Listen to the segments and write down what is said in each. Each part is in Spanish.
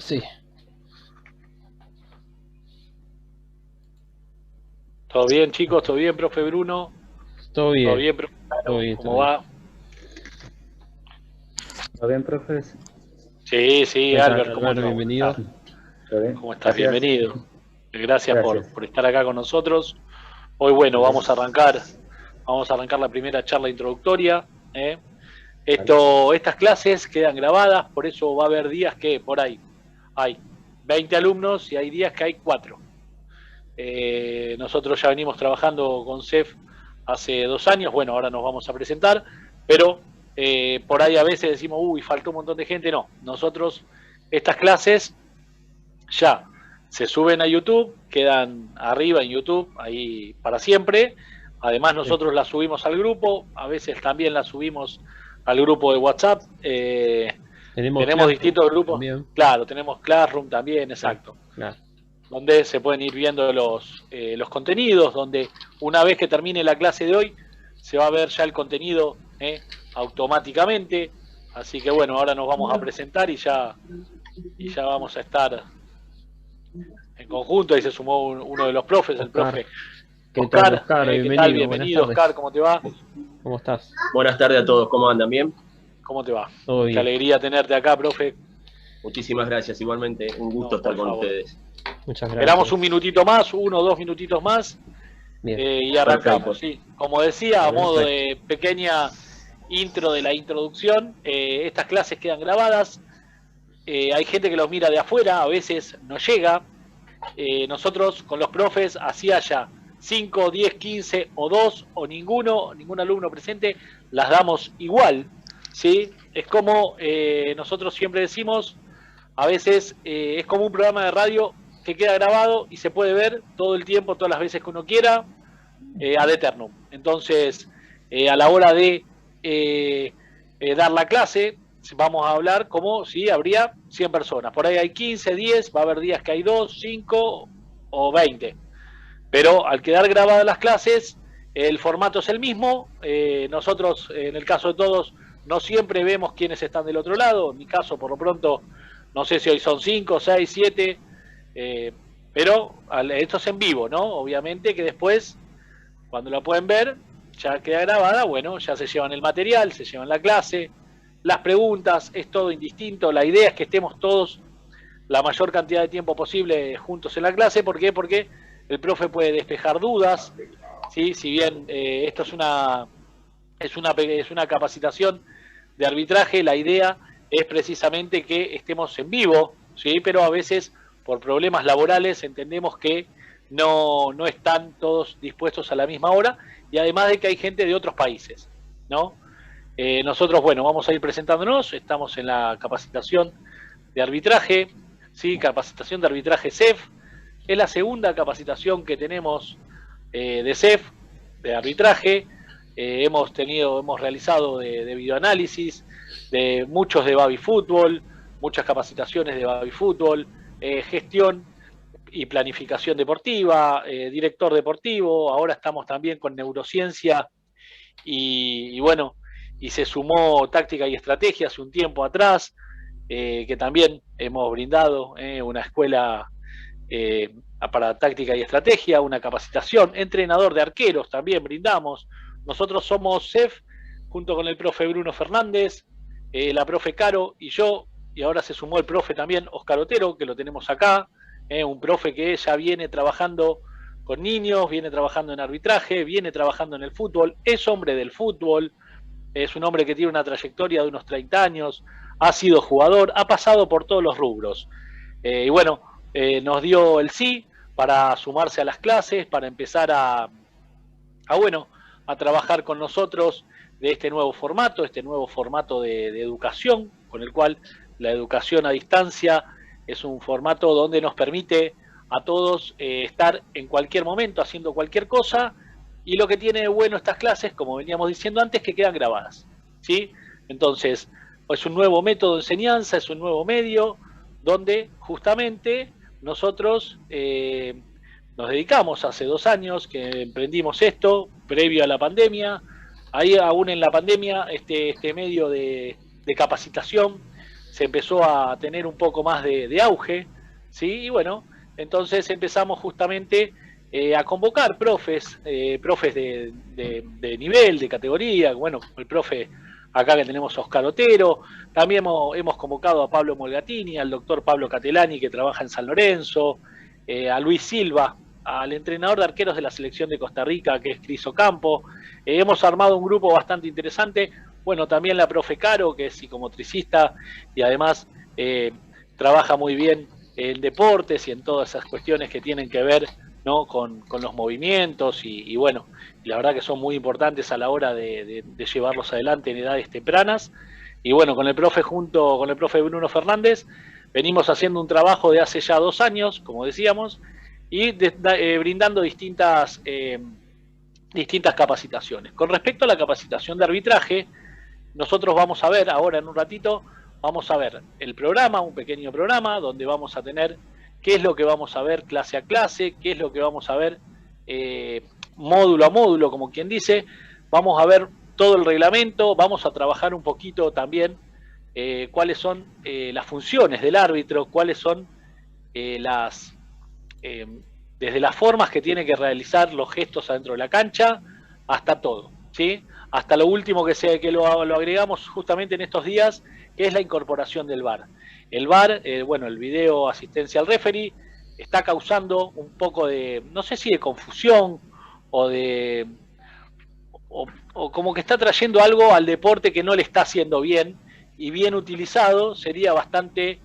Sí. ¿Todo bien, chicos? ¿Todo bien, profe Bruno? Todo ¿Todo bien, bien, profe todo Caro? bien, todo ¿Cómo bien. va? ¿Todo bien, profes? Sí, sí, ¿Qué tal, Albert, ¿cómo Albert? anda? Buenas Bienvenido. tardes. ¿Todo bien? ¿Cómo estás? Gracias. Bienvenido. Gracias Gracias. por estar acá con nosotros. Hoy, bueno, Vale. vamos a arrancar la primera charla introductoria. ¿eh? Vale. Estas clases quedan grabadas, por eso va a haber días que por ahí hay 20 alumnos y hay días que hay 4. Nosotros ya venimos trabajando con CEF hace 2 años, bueno, ahora nos vamos a presentar, pero por ahí a veces decimos, uy, faltó un montón de gente. No, nosotros estas clases ya se suben a YouTube, quedan arriba en YouTube, ahí para siempre. Además nosotros las subimos al grupo, a veces también las subimos al grupo de WhatsApp. Tenemos Tenemos Classroom distintos grupos, también. claro, tenemos Classroom también, exacto. Claro. Donde se pueden ir viendo los contenidos, donde una vez que termine la clase de hoy, se va a ver ya el contenido automáticamente. Así que bueno, ahora nos vamos a presentar y ya vamos a estar en conjunto. Ahí se sumó uno de los profes, el Oscar. profe ¿Qué tal, Oscar. Oscar? ¿Qué tal? Bienvenido. Buenas Bienvenido, tardes. Oscar, ¿cómo te va? ¿Cómo estás? Buenas tardes a todos, ¿cómo andan? ¿Bien? ¿Cómo te va? Todo Qué bien. alegría tenerte acá, profe. Muchísimas gracias, igualmente, un gusto estar con ustedes. Muchas gracias. Esperamos un minutito más, 1 o 2 minutitos más. Bien. Y arrancamos, Perfecto. sí. Como decía, a modo Perfecto. de pequeña intro de la introducción, estas clases quedan grabadas. Hay gente que los mira de afuera, a veces no llega. Nosotros con los profes, así haya 5, 10, 15 o 2 o ningún alumno presente, las damos igual, ¿sí? Es como nosotros siempre decimos, a veces es como un programa de radio que queda grabado y se puede ver todo el tiempo, todas las veces que uno quiera, ad eternum. Entonces, a la hora de dar la clase, vamos a hablar como si habría 100 personas. Por ahí hay 15, 10, va a haber días que hay 2, 5 o 20. Pero al quedar grabadas las clases, el formato es el mismo. Nosotros, en el caso de todos, no siempre vemos quiénes están del otro lado. En mi caso, por lo pronto, no sé si hoy son 5, 6, 7. Pero esto es en vivo, ¿no? Obviamente que después, cuando la pueden ver, ya queda grabada. Bueno, ya se llevan el material, se llevan la clase, las preguntas, es todo indistinto. La idea es que estemos todos la mayor cantidad de tiempo posible juntos en la clase. ¿Por qué? Porque el profe puede despejar dudas, ¿sí? Si bien esto es una capacitación de arbitraje, la idea es precisamente que estemos en vivo, ¿sí? Pero a veces por problemas laborales entendemos que no están todos dispuestos a la misma hora, y además de que hay gente de otros países, ¿no? Nosotros, bueno, vamos a ir presentándonos. Estamos en la capacitación de arbitraje, ¿sí? Capacitación de arbitraje CEF. Es la segunda capacitación que tenemos de CEF, de arbitraje. Hemos realizado de videoanálisis, de muchos de Baby Fútbol, muchas capacitaciones de Baby Fútbol, gestión y planificación deportiva, director deportivo. Ahora estamos también con neurociencia y bueno, y se sumó táctica y estrategia hace un tiempo atrás, que también hemos brindado una escuela para táctica y estrategia, una capacitación, entrenador de arqueros también brindamos. Nosotros somos CEF, junto con el profe Bruno Fernández, la profe Caro y yo, y ahora se sumó el profe también Oscar Otero, que lo tenemos acá, un profe que ya viene trabajando con niños, viene trabajando en arbitraje, viene trabajando en el fútbol, es hombre del fútbol, es un hombre que tiene una trayectoria de unos 30 años, ha sido jugador, ha pasado por todos los rubros. Y bueno, nos dio el sí para sumarse a las clases, para empezar a trabajar con nosotros de este nuevo formato de educación, con el cual la educación a distancia es un formato donde nos permite a todos estar en cualquier momento haciendo cualquier cosa. Y lo que tiene de bueno estas clases, como veníamos diciendo antes, que quedan grabadas, ¿sí? Entonces, es un nuevo método de enseñanza, es un nuevo medio donde justamente nosotros nos dedicamos hace 2 años que emprendimos esto, previo a la pandemia. Ahí aún en la pandemia, este medio de capacitación se empezó a tener un poco más de auge, ¿sí? Y bueno, entonces empezamos justamente a convocar profes de nivel, de categoría. Bueno, el profe acá que tenemos a Oscar Otero, también hemos convocado a Pablo Molgatini, al doctor Pablo Catelani, que trabaja en San Lorenzo, a Luis Silva, al entrenador de arqueros de la selección de Costa Rica, que es Cris Ocampo. Hemos armado un grupo bastante interesante. Bueno, también la profe Caro, que es psicomotricista y además trabaja muy bien en deportes y en todas esas cuestiones que tienen que ver, ¿no?, con los movimientos y bueno, la verdad que son muy importantes a la hora de llevarlos adelante en edades tempranas. Y bueno, con el profe, junto con el profe Bruno Fernández, venimos haciendo un trabajo de hace ya 2 años, como decíamos, y brindando distintas capacitaciones. Con respecto a la capacitación de arbitraje, nosotros vamos a ver ahora en un ratito, vamos a ver el programa, un pequeño programa, donde vamos a tener qué es lo que vamos a ver clase a clase, qué es lo que vamos a ver módulo a módulo, como quien dice. Vamos a ver todo el reglamento, vamos a trabajar un poquito también cuáles son las funciones del árbitro, cuáles son desde las formas que tiene que realizar los gestos adentro de la cancha, hasta todo, ¿sí? Hasta lo último que lo agregamos justamente en estos días, que es la incorporación del VAR. El VAR, bueno, el video asistencia al referee, está causando un poco de, no sé si de confusión o como que está trayendo algo al deporte que no le está haciendo bien, y bien utilizado sería bastante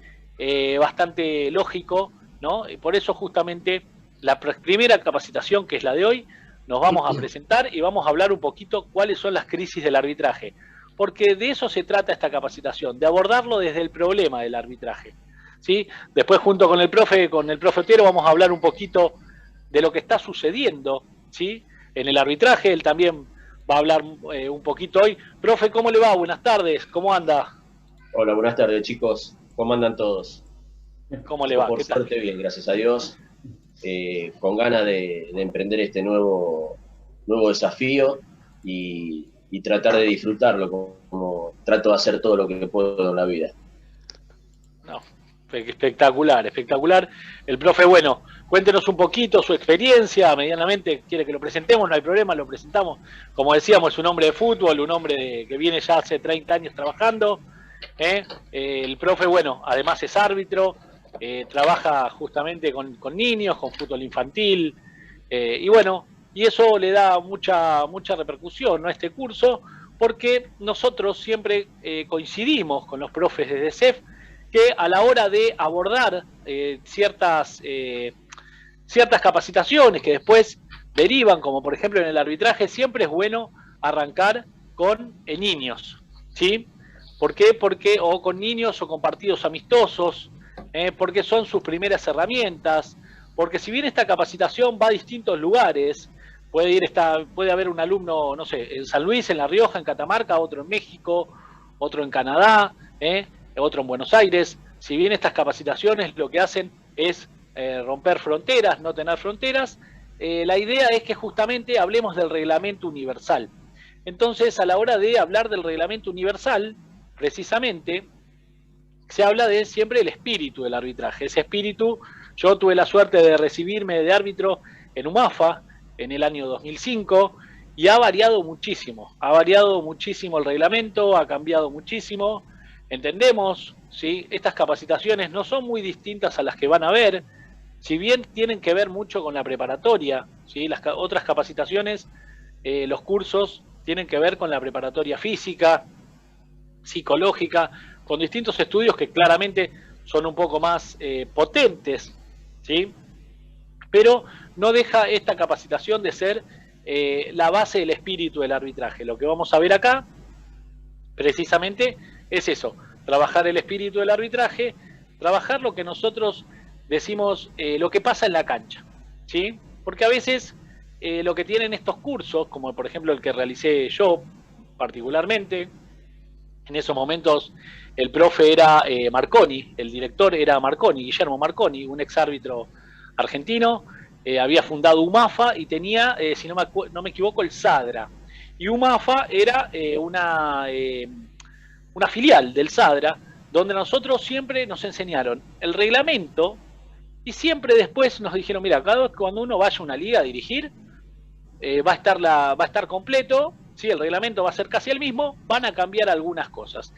lógico, ¿no? Y por eso justamente la primera capacitación, que es la de hoy, nos vamos a presentar y vamos a hablar un poquito cuáles son las crisis del arbitraje. Porque de eso se trata esta capacitación, de abordarlo desde el problema del arbitraje, ¿sí? Después, junto con el profe Otero, vamos a hablar un poquito de lo que está sucediendo, ¿sí?, en el arbitraje. Él también va a hablar un poquito hoy. Profe, ¿cómo le va? Buenas tardes, ¿cómo anda? Hola, buenas tardes, chicos. ¿Cómo andan todos? ¿Cómo le va? Por suerte, bien, gracias a Dios. Con ganas de emprender este nuevo desafío y tratar de disfrutarlo como trato de hacer todo lo que puedo en la vida. No, espectacular, espectacular. El profe, bueno, cuéntenos un poquito su experiencia, medianamente, quiere que lo presentemos, no hay problema, lo presentamos. Como decíamos, es un hombre de fútbol, un hombre que viene ya hace 30 años trabajando. El profe, bueno, además es árbitro, trabaja justamente con niños, con fútbol infantil, y bueno, y eso le da mucha repercusión, ¿no?, a este curso, porque nosotros siempre coincidimos con los profes de CEF que a la hora de abordar ciertas capacitaciones que después derivan, como por ejemplo en el arbitraje, siempre es bueno arrancar con niños, ¿sí? ¿Por qué? Porque o con niños o con partidos amistosos, porque son sus primeras herramientas, porque si bien esta capacitación va a distintos lugares, puede haber un alumno, no sé, en San Luis, en La Rioja, en Catamarca, otro en México, otro en Canadá, otro en Buenos Aires. Si bien estas capacitaciones lo que hacen es romper fronteras, no tener fronteras, la idea es que justamente hablemos del reglamento universal. Entonces, a la hora de hablar del reglamento universal, precisamente, se habla de siempre el espíritu del arbitraje. Ese espíritu, yo tuve la suerte de recibirme de árbitro en UMAFA en el año 2005 y ha variado muchísimo el reglamento, ha cambiado muchísimo. Entendemos, ¿sí?, estas capacitaciones no son muy distintas a las que van a ver, si bien tienen que ver mucho con la preparatoria, ¿sí? Las otras capacitaciones, los cursos tienen que ver con la preparatoria física, psicológica, con distintos estudios que claramente son un poco más potentes, ¿sí? Pero no deja esta capacitación de ser la base del espíritu del arbitraje. Lo que vamos a ver acá, precisamente, es eso, trabajar el espíritu del arbitraje, trabajar lo que nosotros decimos, lo que pasa en la cancha, ¿sí? Porque a veces lo que tienen estos cursos, como por ejemplo el que realicé yo particularmente, en esos momentos el profe era Marconi, el director era Marconi, Guillermo Marconi, un ex árbitro argentino, había fundado UMAFA y tenía, si no me equivoco, el SADRA. Y UMAFA era una filial del SADRA, donde nosotros siempre nos enseñaron el reglamento y siempre después nos dijeron, mira, cada vez cuando uno vaya a una liga a dirigir, va a estar completo, ¿sí? El reglamento va a ser casi el mismo, van a cambiar algunas cosas.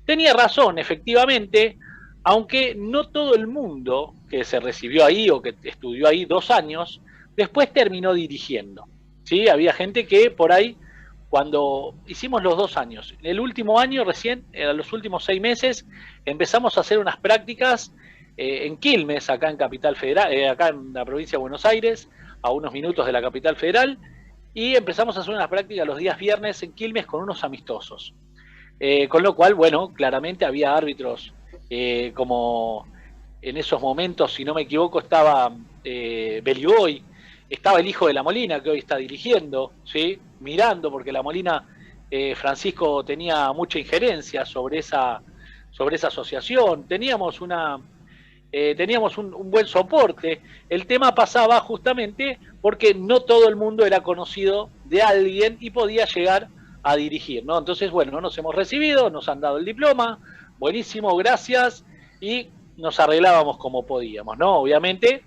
Tenía razón, efectivamente, aunque no todo el mundo que se recibió ahí o que estudió ahí 2 años, después terminó dirigiendo, ¿sí? Había gente que por ahí, cuando hicimos los 2 años, el último año recién, en los últimos 6 meses, empezamos a hacer unas prácticas en Quilmes, acá en Capital Federal, acá en la provincia de Buenos Aires, a unos minutos de la Capital Federal, y empezamos a hacer unas prácticas los días viernes en Quilmes con unos amistosos. Con lo cual, bueno, claramente había árbitros como en esos momentos, si no me equivoco, estaba Beligoy, estaba el hijo de La Molina, que hoy está dirigiendo, ¿sí? Mirando, porque La Molina, Francisco tenía mucha injerencia sobre esa asociación. Teníamos un buen soporte. El tema pasaba justamente porque no todo el mundo era conocido de alguien y podía llegar a dirigir, ¿no? Entonces, bueno, nos hemos recibido, nos han dado el diploma, buenísimo, gracias, y nos arreglábamos como podíamos, ¿no? Obviamente,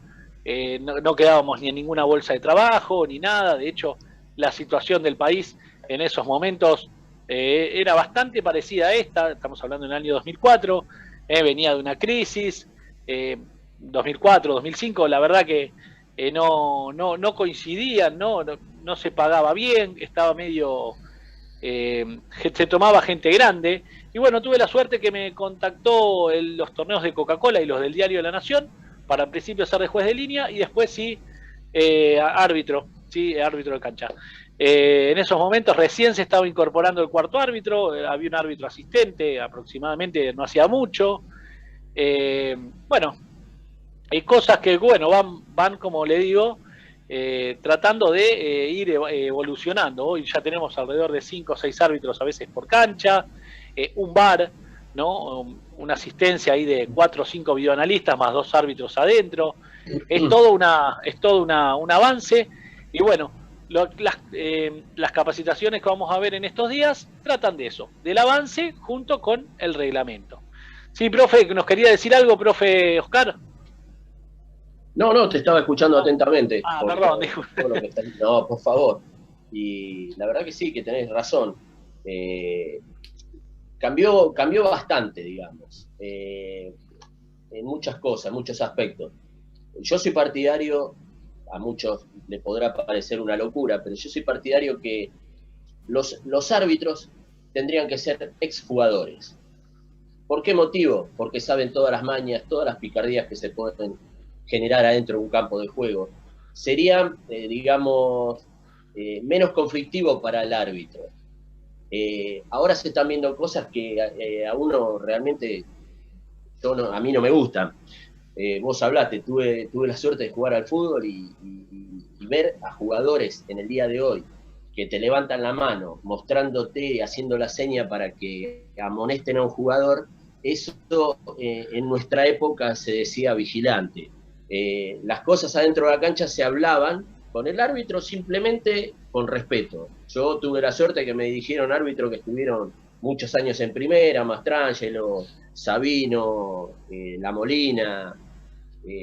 no quedábamos ni en ninguna bolsa de trabajo, ni nada. De hecho, la situación del país en esos momentos era bastante parecida a esta. Estamos hablando del año 2004, venía de una crisis, 2004, 2005, la verdad que no coincidían, no se pagaba bien, estaba medio... se tomaba gente grande, y bueno, tuve la suerte que me contactó los torneos de Coca-Cola y los del Diario de la Nación, para en principio ser de juez de línea y después sí árbitro de cancha. En esos momentos recién se estaba incorporando el cuarto árbitro, había un árbitro asistente aproximadamente, no hacía mucho. Bueno, hay cosas que, bueno, van como le digo, tratando de ir evolucionando. Hoy ya tenemos alrededor de 5 o 6 árbitros a veces por cancha, un VAR, ¿no? Una asistencia ahí de 4 o 5 videoanalistas más 2 árbitros adentro. Es todo un avance, y bueno, las capacitaciones que vamos a ver en estos días tratan de eso, del avance junto con el reglamento. Sí, profe, ¿nos quería decir algo, profe Oscar? No, te estaba escuchando atentamente. Perdón, disculpe. No, por favor. Y la verdad que sí, que tenés razón. Cambió bastante, digamos, en muchas cosas, en muchos aspectos. Yo soy partidario, a muchos le podrá parecer una locura, pero yo soy partidario que los árbitros tendrían que ser exjugadores. ¿Por qué motivo? Porque saben todas las mañas, todas las picardías que se pueden generar adentro de un campo de juego. Sería, digamos, menos conflictivo para el árbitro. Ahora se están viendo cosas que a uno realmente, a mí no me gustan. Vos hablaste, tuve la suerte de jugar al fútbol y ver a jugadores en el día de hoy que te levantan la mano, mostrándote, haciendo la seña para que amonesten a un jugador. Eso en nuestra época se decía vigilante. Las cosas adentro de la cancha se hablaban con el árbitro simplemente con respeto. Yo tuve la suerte que me dirigieron árbitros que estuvieron muchos años en primera, Mastrangelo, Sabino, La Molina,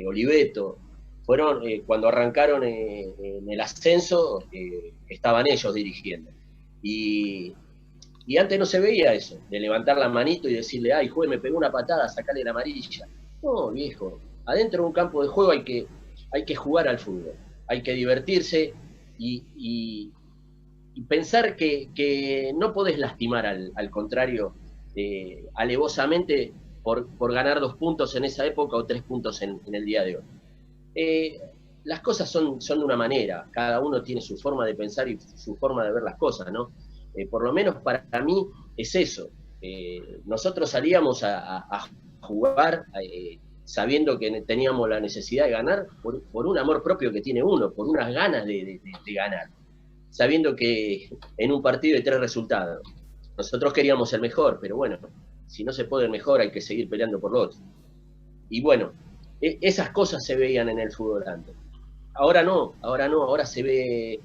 Oliveto. Fueron, cuando arrancaron en el ascenso, estaban ellos dirigiendo. Y antes no se veía eso, de levantar la manito y decirle, ay, juez, me pegó una patada, sacale la amarilla. No, viejo, adentro de un campo de juego hay que jugar al fútbol, hay que divertirse y pensar que no podés lastimar al contrario, alevosamente por ganar 2 puntos en esa época o 3 puntos en el día de hoy. Las cosas son de una manera, cada uno tiene su forma de pensar y su forma de ver las cosas, ¿no? Por lo menos para mí es eso. Nosotros salíamos a jugar sabiendo que teníamos la necesidad de ganar por un amor propio que tiene uno, por unas ganas de ganar, sabiendo que en un partido hay 3 resultados. Nosotros queríamos el mejor, pero bueno, si no se puede el mejor hay que seguir peleando por lo otro. Y bueno, esas cosas se veían en el fútbol antes. Ahora no, ahora se ve...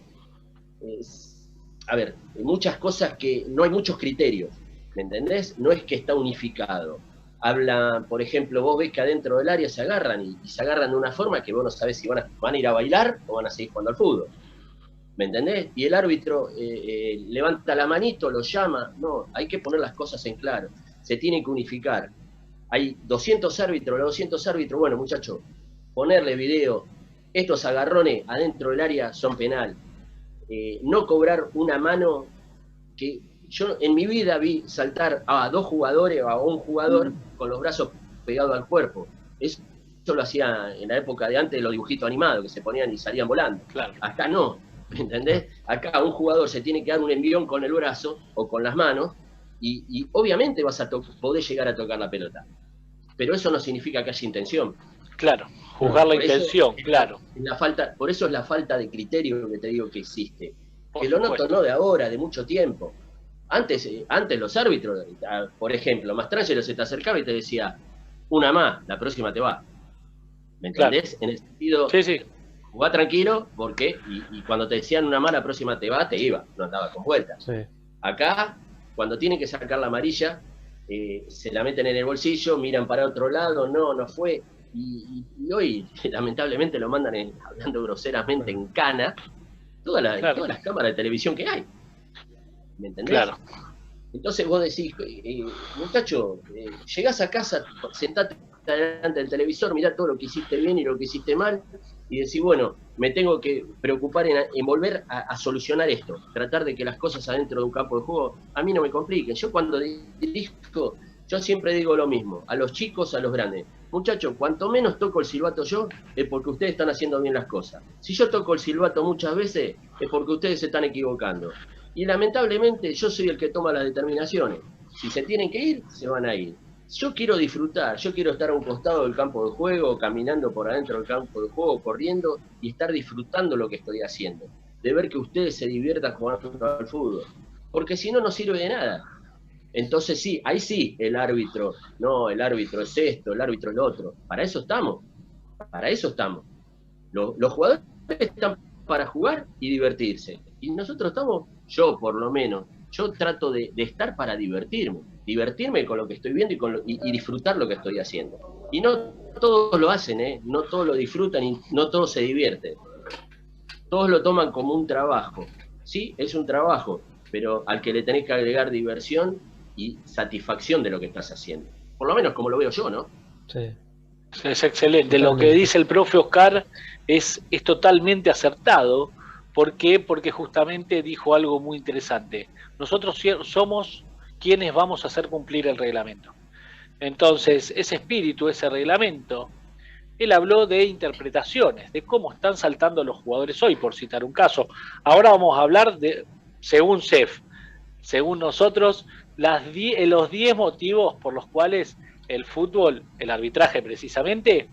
muchas cosas que no hay muchos criterios, ¿me entendés? No es que está unificado. hablan, por ejemplo, vos ves que adentro del área se agarran y se agarran de una forma que vos no sabés si van a ir a bailar o van a seguir jugando al fútbol. ¿Me entendés? Y el árbitro levanta la manito, lo llama. No, hay que poner las cosas en claro. Se tiene que unificar. Hay 200 árbitros, los 200 árbitros, bueno, muchachos, ponerle video. Estos agarrones adentro del área son penal. No cobrar una mano que yo en mi vida vi saltar a 2 jugadores o a un jugador con los brazos pegados al cuerpo. Eso lo hacía en la época de antes de los dibujitos animados, que se ponían y salían volando. Claro. Acá no, ¿me entendés? Acá un jugador se tiene que dar un envión con el brazo o con las manos y obviamente vas a poder llegar a tocar la pelota. Pero eso no significa que haya intención. Claro, juzgar la Por eso intención, es claro. Por eso es la falta de criterio que te digo que existe. Por Que lo noto supuesto. no de ahora, de mucho tiempo. Antes los árbitros, por ejemplo, Mastrangelo se te acercaba y te decía, una más, la próxima te va. ¿Me entendés? En el sentido, Sí, sí. jugá tranquilo, porque, y cuando te decían una más, la próxima te va, te iba, no andaba con vueltas. Sí. Acá, cuando tienen que sacar la amarilla, se la meten en el bolsillo, miran para otro lado, no fue. Y hoy, lamentablemente, lo mandan, hablando groseramente, en cana, todas las cámaras de televisión que hay. ¿Me entendés? Claro. Entonces vos decís, muchacho, llegás a casa, sentate delante del televisor, mirá todo lo que hiciste bien y lo que hiciste mal, y decís, bueno, me tengo que preocupar en volver a solucionar esto, tratar de que las cosas adentro de un campo de juego a mí no me compliquen. Yo cuando dirijo, yo siempre digo lo mismo, a los chicos, a los grandes. Muchachos, cuanto menos toco el silbato yo, es porque ustedes están haciendo bien las cosas. Si yo toco el silbato muchas veces, es porque ustedes se están equivocando. Y lamentablemente yo soy el que toma las determinaciones. Si se tienen que ir, se van a ir. Yo quiero disfrutar, yo quiero estar a un costado del campo de juego, caminando por adentro del campo de juego, corriendo y estar disfrutando lo que estoy haciendo. De ver que ustedes se diviertan jugando al fútbol. Porque si no, no sirve de nada. Entonces sí, ahí sí, el árbitro es esto, el árbitro es lo otro. Para eso estamos. Los jugadores están para jugar y divertirse. Y nosotros estamos, yo por lo menos, yo trato de estar para divertirme con lo que estoy viendo y disfrutar lo que estoy haciendo. Y no todos lo hacen, no todos lo disfrutan y no todos se divierten. Todos lo toman como un trabajo. Sí, es un trabajo, pero al que le tenés que agregar diversión y satisfacción de lo que estás haciendo. Por lo menos como lo veo yo, ¿no? Sí. Es excelente. Lo que dice el profe Oscar es totalmente acertado. ¿Por qué? Porque justamente dijo algo muy interesante. Nosotros somos quienes vamos a hacer cumplir el reglamento. Entonces, ese espíritu, ese reglamento, él habló de interpretaciones, de cómo están saltando los jugadores hoy, por citar un caso. Ahora vamos a hablar de, según CEF, según nosotros, los 10 motivos por los cuales el fútbol, el arbitraje precisamente,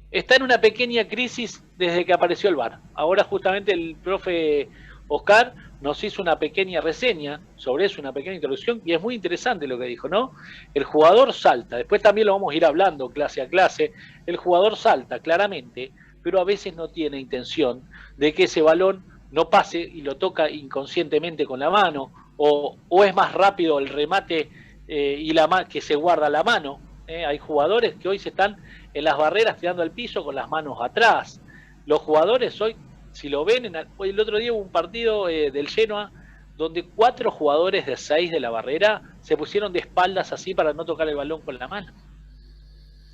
está en una pequeña crisis desde que apareció el VAR. Ahora justamente el profe Oscar nos hizo una pequeña reseña sobre eso, una pequeña introducción, y es muy interesante lo que dijo, ¿no? El jugador salta, después también lo vamos a ir hablando clase a clase, el jugador salta claramente, pero a veces no tiene intención de que ese balón no pase y lo toca inconscientemente con la mano, o es más rápido el remate que se guarda la mano. Hay jugadores que hoy se están en las barreras tirando al piso con las manos atrás. Los jugadores hoy, si lo ven, hoy el otro día hubo un partido del Genoa donde 4 jugadores de 6 de la barrera se pusieron de espaldas así para no tocar el balón con la mano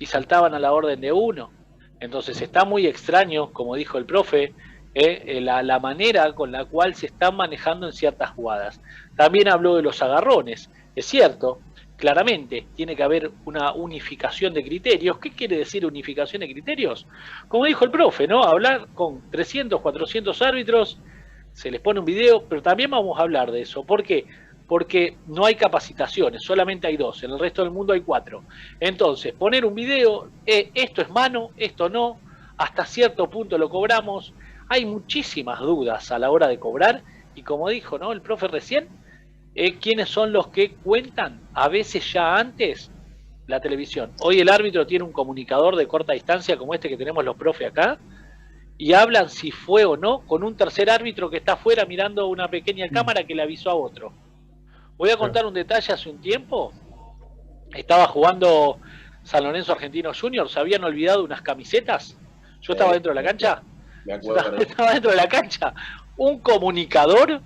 y saltaban a la orden de uno. Entonces está muy extraño, como dijo el profe, la manera con la cual se están manejando en ciertas jugadas. También habló de los agarrones, es cierto. Claramente, tiene que haber una unificación de criterios. ¿Qué quiere decir unificación de criterios? Como dijo el profe, ¿no? Hablar con 300, 400 árbitros, se les pone un video, pero también vamos a hablar de eso. ¿Por qué? Porque no hay capacitaciones, solamente hay 2, en el resto del mundo hay 4. Entonces, poner un video, esto es mano, esto no, hasta cierto punto lo cobramos. Hay muchísimas dudas a la hora de cobrar, y como dijo, ¿no? El profe recién, ¿quiénes son los que cuentan a veces ya antes la televisión? Hoy el árbitro tiene un comunicador de corta distancia como este que tenemos los profes acá y hablan si fue o no con un tercer árbitro que está afuera mirando una pequeña cámara que le avisó a otro. Voy a contar un detalle. Hace un tiempo estaba jugando San Lorenzo Argentinos Juniors, se habían olvidado unas camisetas. Yo estaba dentro de la cancha. Me acuerdo. Estaba dentro de la cancha. Un comunicador,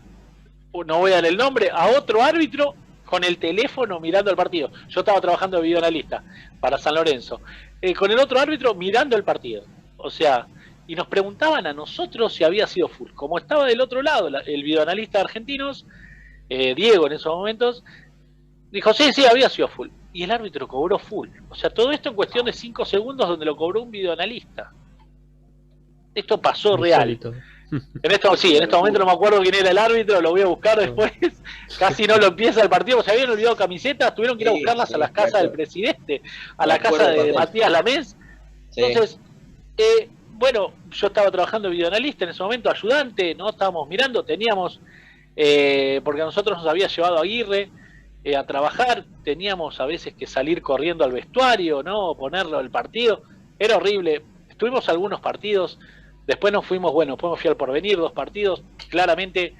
no voy a dar el nombre, a otro árbitro con el teléfono mirando el partido. Yo estaba trabajando de videoanalista para San Lorenzo. Con el otro árbitro mirando el partido. O sea, y nos preguntaban a nosotros si había sido full. Como estaba del otro lado el videoanalista de Argentinos, Diego en esos momentos, dijo, sí, había sido full. Y el árbitro cobró full. O sea, todo esto en cuestión de 5 segundos donde lo cobró un videoanalista. Esto pasó real. Insólito. En este momento no me acuerdo quién era el árbitro, lo voy a buscar después. Casi no lo empieza el partido, se habían olvidado camisetas, tuvieron que ir a buscarlas a las casas del presidente, a la casa de Matías Lamés. Entonces, bueno, yo estaba trabajando de videoanalista en ese momento, ayudante, ¿no? Estábamos mirando, teníamos, porque a nosotros nos había llevado Aguirre a trabajar, teníamos a veces que salir corriendo al vestuario, ¿no? Ponerlo al partido, era horrible. Tuvimos algunos partidos. Después nos fuimos, después me fui al Porvenir, 2 partidos. Claramente,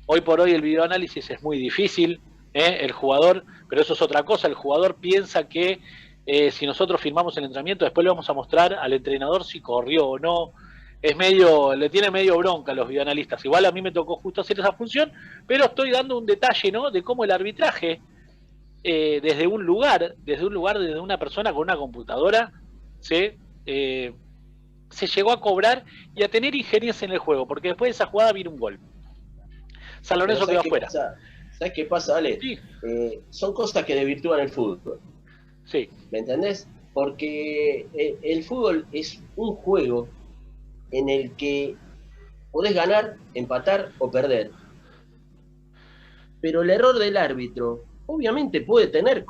hoy por hoy el videoanálisis es muy difícil, el jugador, pero eso es otra cosa. El jugador piensa que si nosotros firmamos el entrenamiento, después le vamos a mostrar al entrenador si corrió o no. Le tiene medio bronca a los videoanalistas. Igual a mí me tocó justo hacer esa función, pero estoy dando un detalle, ¿no? De cómo el arbitraje, desde un lugar, desde una persona con una computadora, se llegó a cobrar y a tener injerencia en el juego, porque después de esa jugada viene un gol. San Lorenzo quedó afuera. ¿Sabes qué pasa, Ale? Sí. Son cosas que desvirtúan el fútbol. Sí. ¿Me entendés? Porque el fútbol es un juego en el que podés ganar, empatar o perder. Pero el error del árbitro, obviamente puede tener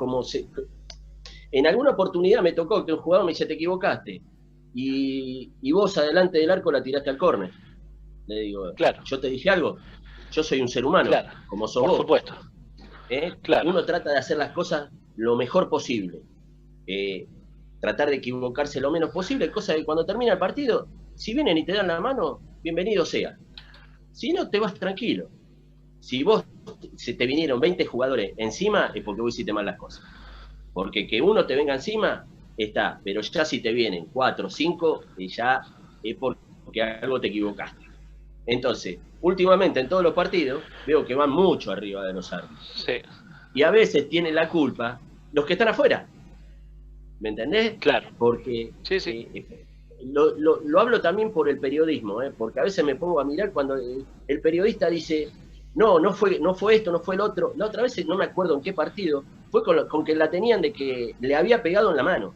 en alguna oportunidad me tocó que un jugador me dice, te equivocaste. Y vos adelante del arco la tiraste al córner. Le digo, claro. Yo te dije algo. Yo soy un ser humano, claro, como sos por vos. Supuesto. Claro. Uno trata de hacer las cosas lo mejor posible. Tratar de equivocarse lo menos posible, cosa que cuando termina el partido, si vienen y te dan la mano, bienvenido sea. Si no, te vas tranquilo. Si te vinieron 20 jugadores encima, es porque vos hiciste mal las cosas. Porque que uno te venga encima, está, pero ya si te vienen 4 o 5, ya es porque algo te equivocaste. Entonces, últimamente en todos los partidos, veo que van mucho arriba de los árbitros. Sí. Y a veces tienen la culpa los que están afuera. ¿Me entendés? Claro. Porque sí. Lo hablo también por el periodismo, porque a veces me pongo a mirar cuando el periodista dice, no fue esto, no fue el otro. La otra vez, no me acuerdo en qué partido, fue con que la tenían de que le había pegado en la mano,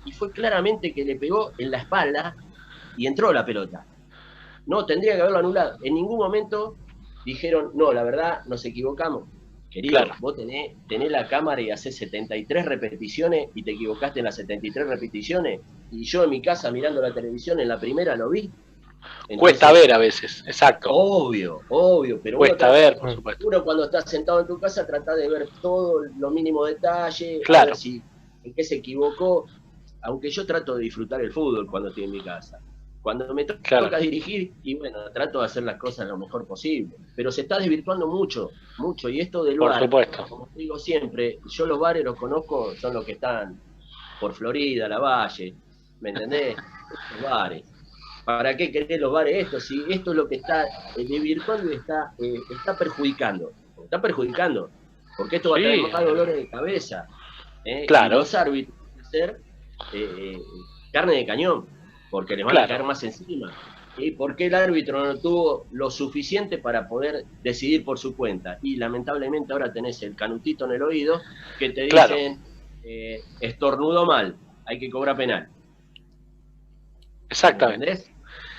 y fue claramente que le pegó en la espalda y entró la pelota. No, tendría que haberlo anulado. En ningún momento dijeron, no, la verdad, nos equivocamos. Querido, claro. Vos tenés la cámara y hacés 73 repeticiones y te equivocaste en las 73 repeticiones, y yo en mi casa mirando la televisión en la primera lo vi. Entonces, cuesta ver a veces, exacto. Obvio, pero cuesta ver, por supuesto. Uno cuando estás sentado en tu casa trata de ver todo, lo mínimo detalle, claro. A ver si en qué se equivocó, aunque yo trato de disfrutar el fútbol cuando estoy en mi casa. Cuando me toca dirigir, y bueno, trato de hacer las cosas lo mejor posible, pero se está desvirtuando mucho, y esto del por VAR, supuesto. Como digo siempre, yo los bares los conozco, son los que están por Florida, La Valle, ¿me entendés? Los bares. ¿Para qué querés los bares esto? Si esto es lo que está desvirtuando y está perjudicando. Está perjudicando. Porque esto va a traer más dolores de cabeza. Claro. Y los árbitros van a ser carne de cañón. Porque les van a caer más encima. ¿Y por qué el árbitro no tuvo lo suficiente para poder decidir por su cuenta? Y lamentablemente ahora tenés el canutito en el oído que te dicen estornudó mal, hay que cobrar penal. Exactamente.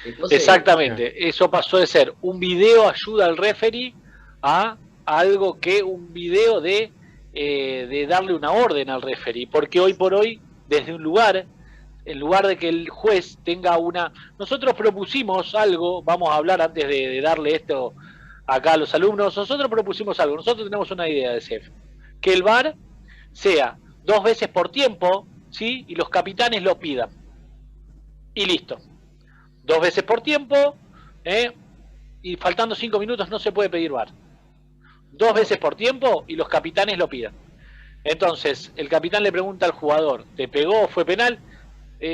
Entonces, exactamente. Eso pasó de ser un video ayuda al referee a algo que un video de darle una orden al referee. Porque hoy por hoy, desde un lugar, en lugar de que el juez tenga una... Nosotros propusimos algo, vamos a hablar antes de darle esto acá a los alumnos, nosotros propusimos algo, nosotros tenemos una idea de CEF, que el VAR sea 2 veces por tiempo, ¿sí? Y los capitanes lo pidan. Y listo. 2 veces por tiempo, y faltando 5 minutos no se puede pedir VAR. 2 veces por tiempo y los capitanes lo pidan. Entonces, el capitán le pregunta al jugador, ¿te pegó? ¿Fue penal?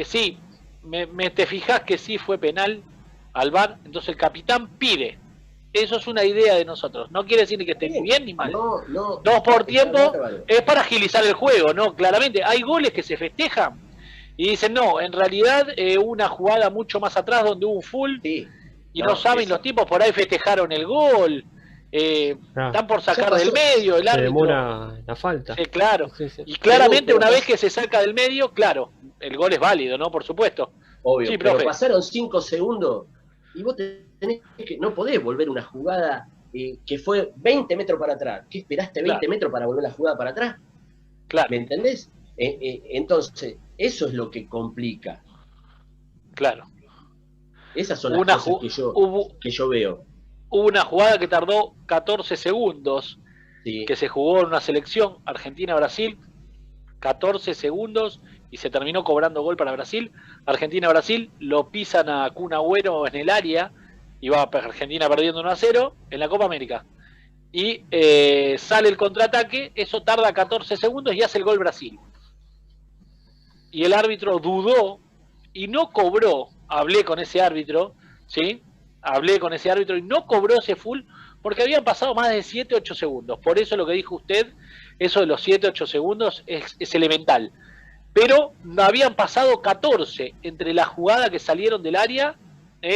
Sí, te fijás que sí fue penal al VAR, entonces el capitán pide. Eso es una idea de nosotros. No quiere decir que esté ni bien ni mal. No, 2 por tiempo bárbaro. es para agilizar el juego, ¿no? Claramente, hay goles que se festejan y dicen, no, en realidad una jugada mucho más atrás donde hubo un full Sí, y no saben eso. los tipos, por ahí festejaron el gol, están por sacar del medio, el Se árbitro. demora la falta. Sí, claro. Sí, sí. Y claramente Pero una vez que se saca del medio, claro, el gol es válido, ¿no? Por supuesto. Obvio, Sí, pero profe. pasaron 5 segundos y vos tenés que, no podés volver una jugada que fue 20 metros para atrás. ¿Qué esperaste 20 Claro. metros para volver la jugada para atrás? Claro, ¿Me entendés? Entonces, eso es lo que complica. claro. Esas son las Una cosas que yo veo. Hubo una jugada que tardó 14 segundos, Sí. que se jugó en una selección Argentina-Brasil, 14 segundos, y se terminó cobrando gol para Brasil. Argentina-Brasil lo pisan a Kun Agüero en el área, y va Argentina perdiendo 1-0 en la Copa América. Y sale el contraataque, eso tarda 14 segundos y hace el gol Brasil. Y el árbitro dudó y no cobró. Hablé con ese árbitro, ¿sí? Hablé con ese árbitro y no cobró ese full porque habían pasado más de 7-8 segundos. Por eso lo que dijo usted, eso de los 7-8 segundos es elemental. Pero habían pasado 14 entre la jugada que salieron del área,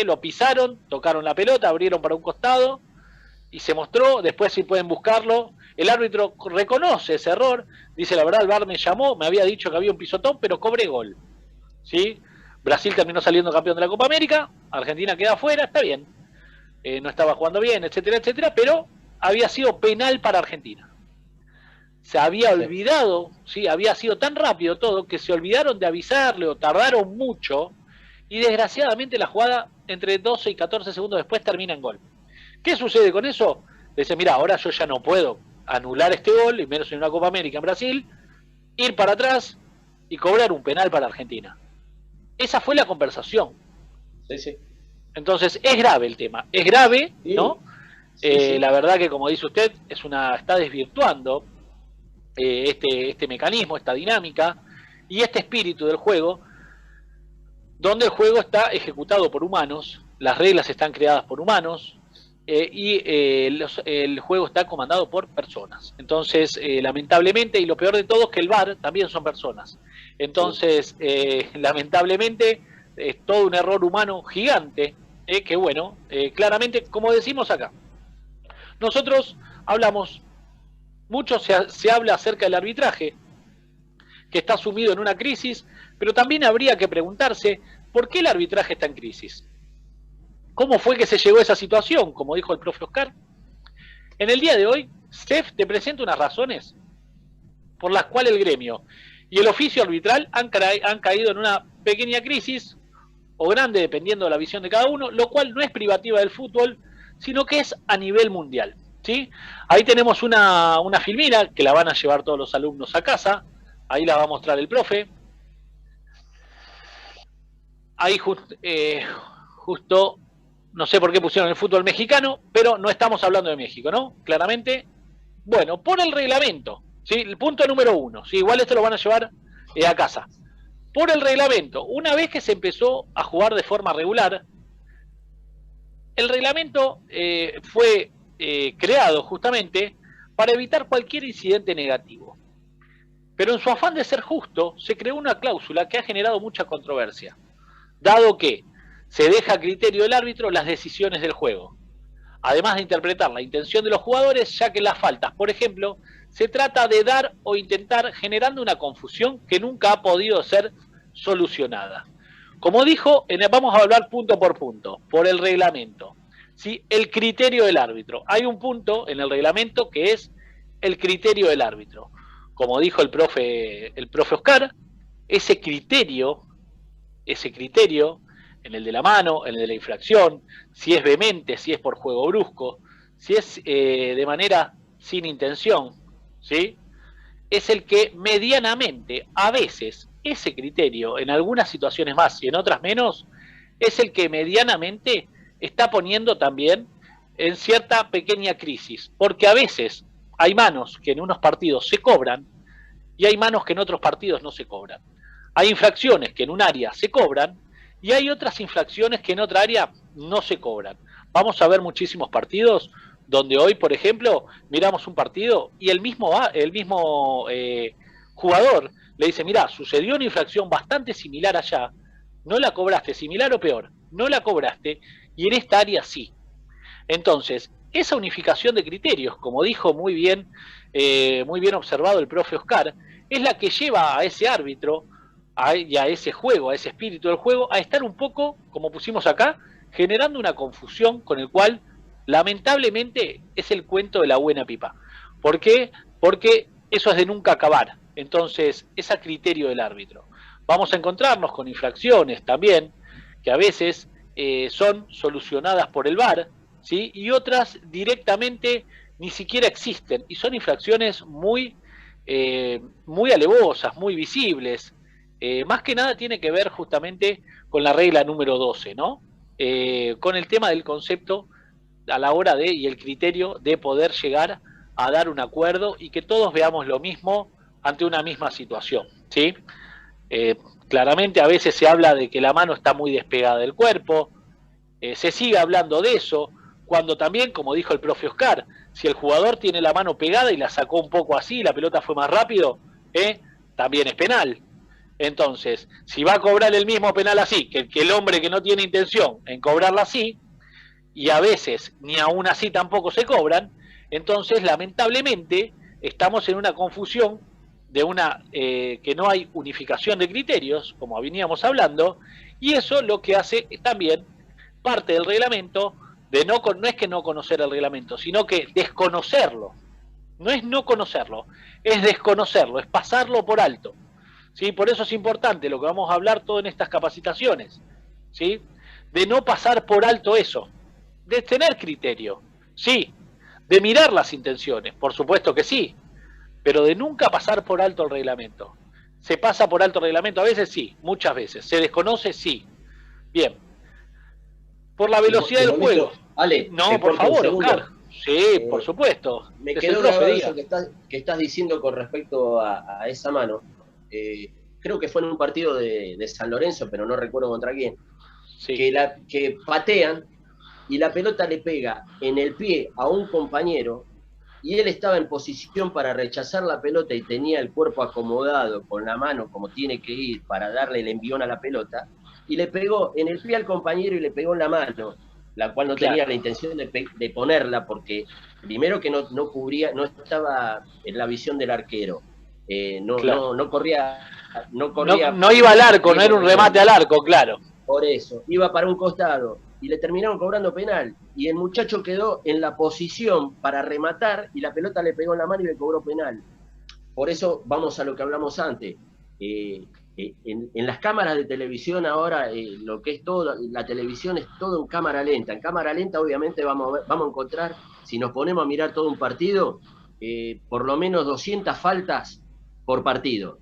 lo pisaron, tocaron la pelota, abrieron para un costado y se mostró. Después, si pueden buscarlo, el árbitro reconoce ese error, dice: la verdad, el VAR me llamó, me había dicho que había un pisotón, pero cobré gol, ¿sí? Brasil terminó saliendo campeón de la Copa América, Argentina queda afuera, está bien, no estaba jugando bien, etcétera, etcétera, pero había sido penal para Argentina. Se había olvidado, ¿sí? Había sido tan rápido todo que se olvidaron de avisarle o tardaron mucho, y desgraciadamente la jugada entre 12 y 14 segundos después termina en gol. ¿Qué sucede con eso? Dice: mira, ahora yo ya no puedo anular este gol, y menos en una Copa América en Brasil, ir para atrás y cobrar un penal para Argentina. Esa fue la conversación. Sí, sí. Entonces, es grave el tema, es grave, Sí. ¿no? Sí. La verdad que, como dice usted, está desvirtuando este mecanismo, esta dinámica y este espíritu del juego, donde el juego está ejecutado por humanos, las reglas están creadas por humanos, el juego está comandado por personas. Entonces, lamentablemente, y lo peor de todo es que el VAR también son personas. Entonces, lamentablemente, es todo un error humano gigante, que bueno, claramente, como decimos acá, nosotros hablamos, mucho se habla acerca del arbitraje, que está sumido en una crisis, pero también habría que preguntarse por qué el arbitraje está en crisis. ¿Cómo fue que se llegó a esa situación? Como dijo el profe Oscar. En el día de hoy, CEF te presenta unas razones por las cuales el gremio y el oficio arbitral han caído en una pequeña crisis, o grande, dependiendo de la visión de cada uno, lo cual no es privativa del fútbol, sino que es a nivel mundial, ¿sí? Ahí tenemos una filmina que la van a llevar todos los alumnos a casa. Ahí la va a mostrar el profe. Ahí justo, no sé por qué pusieron el fútbol mexicano, pero no estamos hablando de México, ¿no? Claramente. Bueno, por el reglamento, ¿sí? El punto número 1, ¿sí? Igual esto lo van a llevar a casa. Por el reglamento, una vez que se empezó a jugar de forma regular, el reglamento fue creado justamente para evitar cualquier incidente negativo. Pero en su afán de ser justo, se creó una cláusula que ha generado mucha controversia, dado que se deja a criterio del árbitro las decisiones del juego, además de interpretar la intención de los jugadores, ya que las faltas, por ejemplo, se trata de dar o intentar, generando una confusión que nunca ha podido ser solucionada. Como dijo, vamos a hablar punto por punto, por el reglamento, ¿sí? El criterio del árbitro. Hay un punto en el reglamento que es el criterio del árbitro. Como dijo el profe Oscar, ese criterio, en el de la mano, en el de la infracción, si es vehemente, si es por juego brusco, si es de manera sin intención, ¿sí? Es el que medianamente, a veces, ese criterio, en algunas situaciones más y en otras menos, es el que medianamente está poniendo también en cierta pequeña crisis, porque a veces hay manos que en unos partidos se cobran y hay manos que en otros partidos no se cobran. Hay infracciones que en un área se cobran y hay otras infracciones que en otra área no se cobran. Vamos a ver muchísimos partidos donde hoy, por ejemplo, miramos un partido y el mismo jugador le dice, mirá, sucedió una infracción bastante similar allá, no la cobraste, similar o peor, no la cobraste, y en esta área sí. Entonces, esa unificación de criterios, como dijo muy bien observado el profe Oscar, es la que lleva a ese árbitro y a ese juego, a ese espíritu del juego, a estar un poco, como pusimos acá, generando una confusión con el cual, lamentablemente, es el cuento de la buena pipa. ¿Por qué? Porque eso es de nunca acabar. Entonces, es a criterio del árbitro. Vamos a encontrarnos con infracciones también, que a veces son solucionadas por el VAR, ¿sí? Y otras directamente ni siquiera existen, y son infracciones muy alevosas, muy visibles. Más que nada tiene que ver justamente con la regla número 12, ¿no? Con el tema del concepto a la hora y el criterio de poder llegar a dar un acuerdo y que todos veamos lo mismo ante una misma situación, ¿sí? Claramente a veces se habla de que la mano está muy despegada del cuerpo, se sigue hablando de eso, cuando también, como dijo el profe Oscar, si el jugador tiene la mano pegada y la sacó un poco así, la pelota fue más rápido, también es penal. Entonces, si va a cobrar el mismo penal así, que el hombre que no tiene intención en cobrarla así, y a veces ni aún así tampoco se cobran, entonces lamentablemente estamos en una confusión de que no hay unificación de criterios, como veníamos hablando, y eso lo que hace también parte del reglamento, no es que no conocer el reglamento, sino que desconocerlo. No es no conocerlo, es desconocerlo, es pasarlo por alto. ¿Sí? Por eso es importante lo que vamos a hablar todo en estas capacitaciones, ¿sí? De no pasar por alto eso, de tener criterio, sí, de mirar las intenciones, por supuesto que sí, pero de nunca pasar por alto el reglamento. ¿Se pasa por alto el reglamento? A veces sí, muchas veces. ¿Se desconoce? Sí. Bien. Por la velocidad del juego. Ale, no, por favor, Oscar. Sí, por supuesto. Me quedó grabado eso que estás diciendo con respecto a esa mano. Creo que fue en un partido de San Lorenzo, pero no recuerdo contra quién, sí. que patean y la pelota le pega en el pie a un compañero y él estaba en posición para rechazar la pelota y tenía el cuerpo acomodado con la mano como tiene que ir para darle el envión a la pelota, y le pegó en el pie al compañero y le pegó en la mano, la cual no tenía la intención de ponerla, porque primero que no cubría, no estaba en la visión del arquero. No corría. No iba al arco, no era un remate al arco, claro. Por eso, iba para un costado y le terminaron cobrando penal. Y el muchacho quedó en la posición para rematar y la pelota le pegó en la mano y le cobró penal. Por eso vamos a lo que hablamos antes. En las cámaras de televisión ahora, lo que es todo, la televisión es todo en cámara lenta. En cámara lenta obviamente vamos a encontrar, si nos ponemos a mirar todo un partido, por lo menos 200 faltas por partido.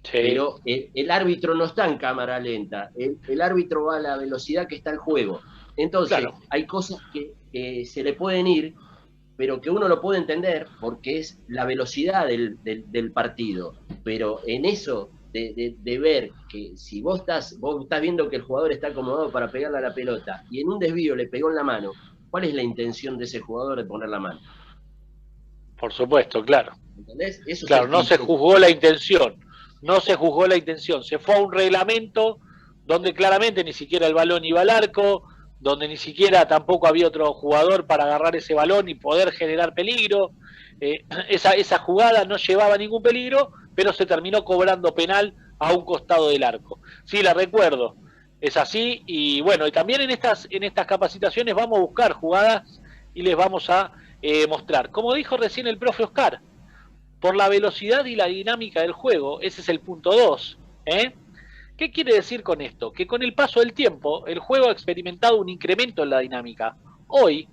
Sí. Pero el árbitro no está en cámara lenta, el árbitro va a la velocidad que está el juego. Entonces, claro, hay cosas que se le pueden ir, pero que uno lo puede entender porque es la velocidad del partido. Pero en eso de ver que si vos estás viendo que el jugador está acomodado para pegarle a la pelota y en un desvío le pegó en la mano, ¿cuál es la intención de ese jugador de poner la mano? Por supuesto, claro. ¿Entendés? Eso claro, no se juzgó la intención. No se juzgó la intención. Se fue a un reglamento donde claramente ni siquiera el balón iba al arco, donde ni siquiera tampoco había otro jugador para agarrar ese balón y poder generar peligro. Esa jugada no llevaba ningún peligro, pero se terminó cobrando penal a un costado del arco. Sí, la recuerdo. Es así. Y bueno, y también en estas capacitaciones vamos a buscar jugadas y les vamos a mostrar. Como dijo recién el profe Oscar, por la velocidad y la dinámica del juego, ese es el punto 2. ¿Qué quiere decir con esto? Que con el paso del tiempo, el juego ha experimentado un incremento en la dinámica. Hoy,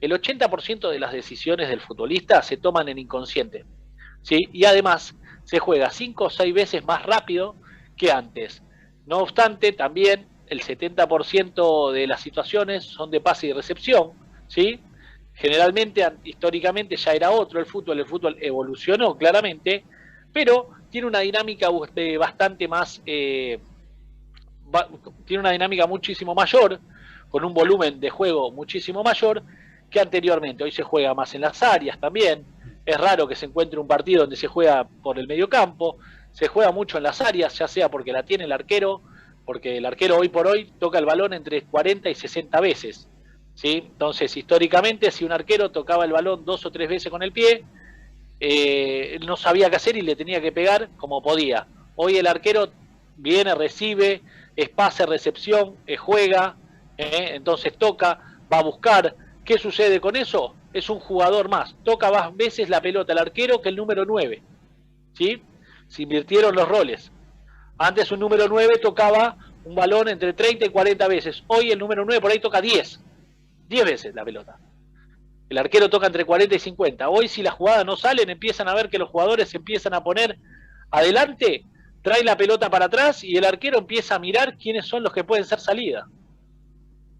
el 80% de las decisiones del futbolista se toman en inconsciente, ¿sí? Y además, se juega 5 o 6 veces más rápido que antes. No obstante, también el 70% de las situaciones son de pase y recepción, ¿sí? Generalmente, históricamente ya era otro el fútbol evolucionó claramente, pero tiene una dinámica bastante más, tiene una dinámica muchísimo mayor, con un volumen de juego muchísimo mayor que anteriormente. Hoy se juega más en las áreas también. Es raro que se encuentre un partido donde se juega por el mediocampo. Se juega mucho en las áreas, ya sea porque la tiene el arquero, porque el arquero hoy por hoy toca el balón entre 40 y 60 veces. ¿Sí? Entonces, históricamente, si un arquero tocaba el balón 2 o 3 veces con el pie, él no sabía qué hacer y le tenía que pegar como podía. Hoy el arquero viene, recibe, es pase, recepción, juega, entonces toca, va a buscar. ¿Qué sucede con eso? Es un jugador más. Toca más veces la pelota el arquero que el número 9. ¿Sí? Se invirtieron los roles. Antes un número 9 tocaba un balón entre 30 y 40 veces. Hoy el número 9 por ahí toca 10 veces la pelota. El arquero toca entre 40 y 50. Hoy si las jugadas no salen, empiezan a ver que los jugadores se empiezan a poner adelante, trae la pelota para atrás y el arquero empieza a mirar quiénes son los que pueden ser salida.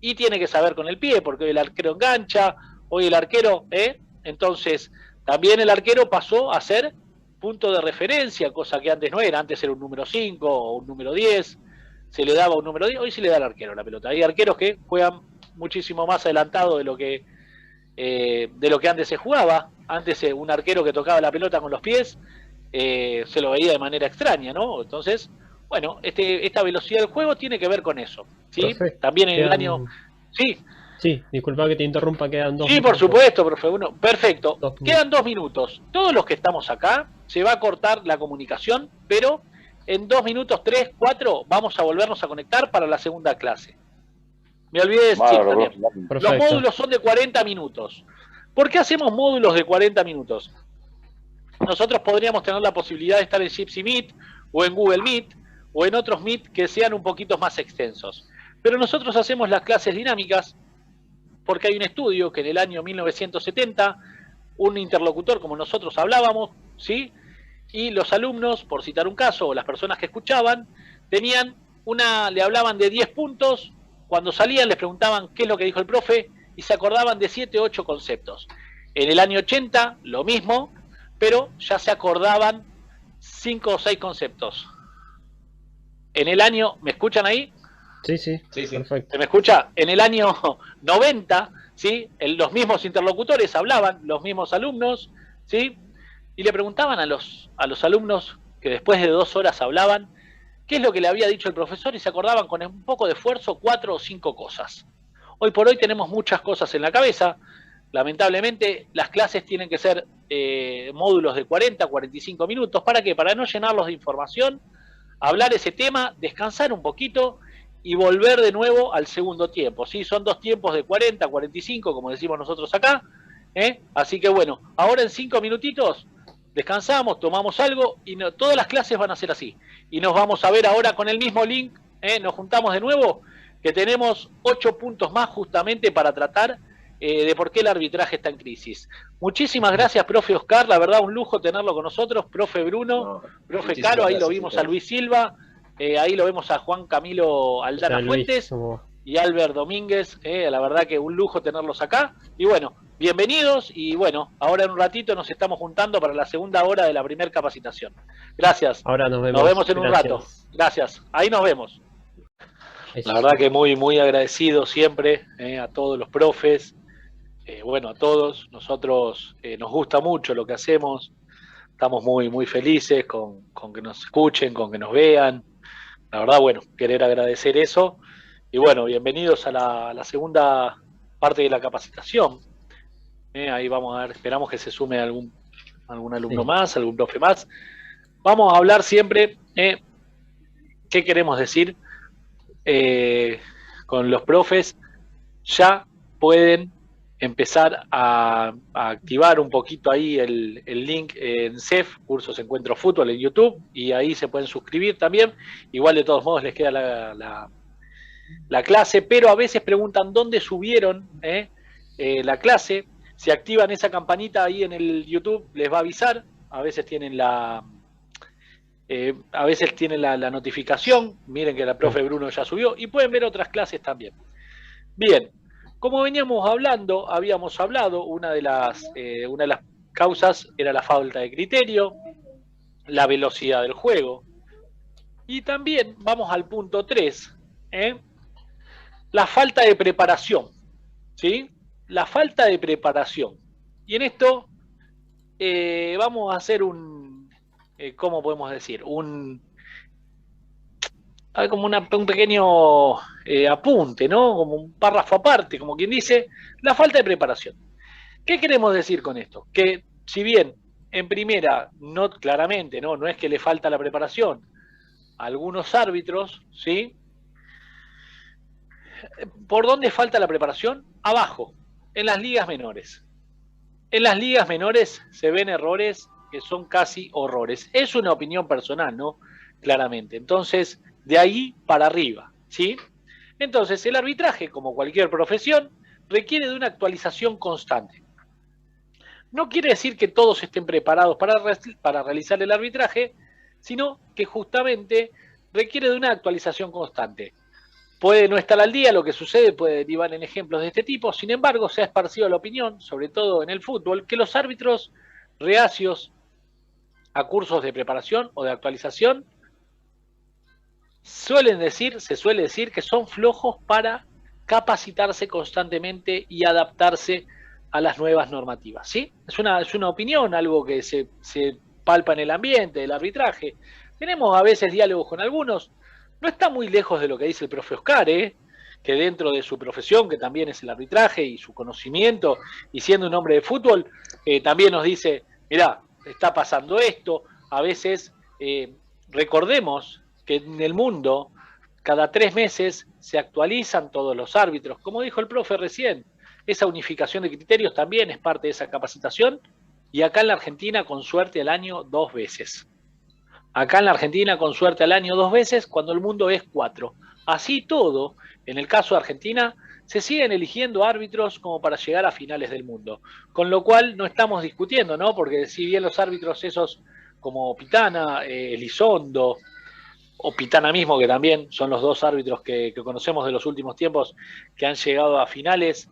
Y tiene que saber con el pie, porque hoy el arquero engancha, hoy el arquero, entonces también el arquero pasó a ser punto de referencia, cosa que antes no era. Antes era un número 5 o un número 10, se le daba un número 10, hoy se le da al arquero la pelota. Hay arqueros que juegan muchísimo más adelantado de lo que antes se jugaba. Antes un arquero que tocaba la pelota con los pies se lo veía de manera extraña, ¿no? Entonces, bueno, esta velocidad del juego tiene que ver con eso, ¿sí? Perfecto. También en el año... Sí. Sí, disculpa que te interrumpa, quedan 2 minutos. Sí, por supuesto, profe. Perfecto. Quedan 2 minutos. Todos los que estamos acá, se va a cortar la comunicación, pero en 2 minutos, 3, 4, vamos a volvernos a conectar para la segunda clase. Me olvidé de decir también. Los módulos son de 40 minutos. ¿Por qué hacemos módulos de 40 minutos? Nosotros podríamos tener la posibilidad de estar en Jitsi Meet, o en Google Meet, o en otros Meet que sean un poquito más extensos. Pero nosotros hacemos las clases dinámicas porque hay un estudio que en el año 1970, un interlocutor como nosotros hablábamos, ¿sí? Y los alumnos, por citar un caso, o las personas que escuchaban, le hablaban de 10 puntos, cuando salían les preguntaban qué es lo que dijo el profe, y se acordaban de 7 o 8 conceptos. En el año 80, lo mismo, pero ya se acordaban 5 o 6 conceptos. En el año, ¿me escuchan ahí? Sí, perfecto. ¿Se me escucha? En el año 90, ¿sí? Los mismos interlocutores hablaban, los mismos alumnos, ¿sí? Y le preguntaban a los alumnos que después de 2 horas hablaban, qué es lo que le había dicho el profesor, y se acordaban con un poco de esfuerzo 4 o 5 cosas. Hoy por hoy tenemos muchas cosas en la cabeza. Lamentablemente las clases tienen que ser módulos de 40, 45 minutos. ¿Para qué? Para no llenarlos de información, hablar ese tema, descansar un poquito y volver de nuevo al segundo tiempo, ¿sí? Son 2 tiempos de 40, 45, como decimos nosotros acá, Así que bueno, ahora en 5 minutitos descansamos, tomamos algo y todas las clases van a ser así. Y nos vamos a ver ahora con el mismo link, nos juntamos de nuevo, que tenemos 8 puntos más justamente para tratar de por qué el arbitraje está en crisis. Muchísimas gracias, profe Oscar, la verdad un lujo tenerlo con nosotros, profe Bruno, profe Caro, ahí lo vimos a Luis Silva, ahí lo vemos a Juan Camilo Aldana Fuentes y Albert Domínguez, la verdad que un lujo tenerlos acá. Y bueno, bienvenidos y bueno, ahora en un ratito nos estamos juntando para la segunda hora de la primera capacitación. Gracias. Ahora nos vemos. Nos vemos en un rato. Gracias. Ahí nos vemos. La verdad que muy agradecido siempre a todos los profes, bueno, a todos. Nosotros nos gusta mucho lo que hacemos, estamos muy felices con que nos escuchen, con que nos vean. La verdad, bueno, querer agradecer eso. Y bueno, bienvenidos a la segunda parte de la capacitación. Ahí vamos a ver, esperamos que se sume algún alumno más, algún profe más. Vamos a hablar siempre, ¿qué queremos decir? Con los profes ya pueden empezar a activar un poquito ahí el link en CEF, Cursos Encuentro Fútbol en YouTube, y ahí se pueden suscribir también. Igual de todos modos les queda la clase, pero a veces preguntan dónde subieron la clase. Si activan esa campanita ahí en el YouTube les va a avisar. A veces tienen la notificación. Miren que la profe Bruno ya subió y pueden ver otras clases también. Bien, como veníamos hablando, habíamos hablado, una de las causas era la falta de criterio. la velocidad del juego. Y también vamos al punto 3, la falta de preparación, ¿sí? La falta de preparación. Y en esto vamos a hacer un, ¿cómo podemos decir? Como un pequeño apunte, ¿no? Como un párrafo aparte, como quien dice, la falta de preparación. ¿Qué queremos decir con esto? Que si bien en primera, no claramente, no es que le falta la preparación a algunos árbitros, ¿sí? ¿Por dónde falta la preparación? Abajo, en las ligas menores. En las ligas menores se ven errores que son casi horrores. Es una opinión personal, ¿no? Claramente. Entonces, de ahí para arriba, ¿sí? Entonces, el arbitraje, como cualquier profesión, requiere de una actualización constante. No quiere decir que todos estén preparados para realizar el arbitraje, sino que justamente requiere de una actualización constante. Puede no estar al día, lo que sucede puede derivar en ejemplos de este tipo, sin embargo se ha esparcido la opinión, sobre todo en el fútbol, que los árbitros reacios a cursos de preparación o de actualización se suele decir que son flojos para capacitarse constantemente y adaptarse a las nuevas normativas, ¿sí? Es una opinión, algo que se palpa en el ambiente del arbitraje. Tenemos a veces diálogos con algunos. No está muy lejos de lo que dice el profe Oscar, que dentro de su profesión, que también es el arbitraje y su conocimiento, y siendo un hombre de fútbol, también nos dice, mirá, está pasando esto. A veces recordemos que en el mundo cada 3 meses se actualizan todos los árbitros. Como dijo el profe recién, esa unificación de criterios también es parte de esa capacitación, y acá en la Argentina con suerte al año 2 veces. Acá en la Argentina con suerte al año 2 veces, cuando el mundo es 4. Así todo, en el caso de Argentina, se siguen eligiendo árbitros como para llegar a finales del mundo. Con lo cual no estamos discutiendo, ¿no? Porque si bien los árbitros esos como Pitana, Elizondo, o Pitana mismo, que también son los 2 árbitros que conocemos de los últimos tiempos, que han llegado a finales,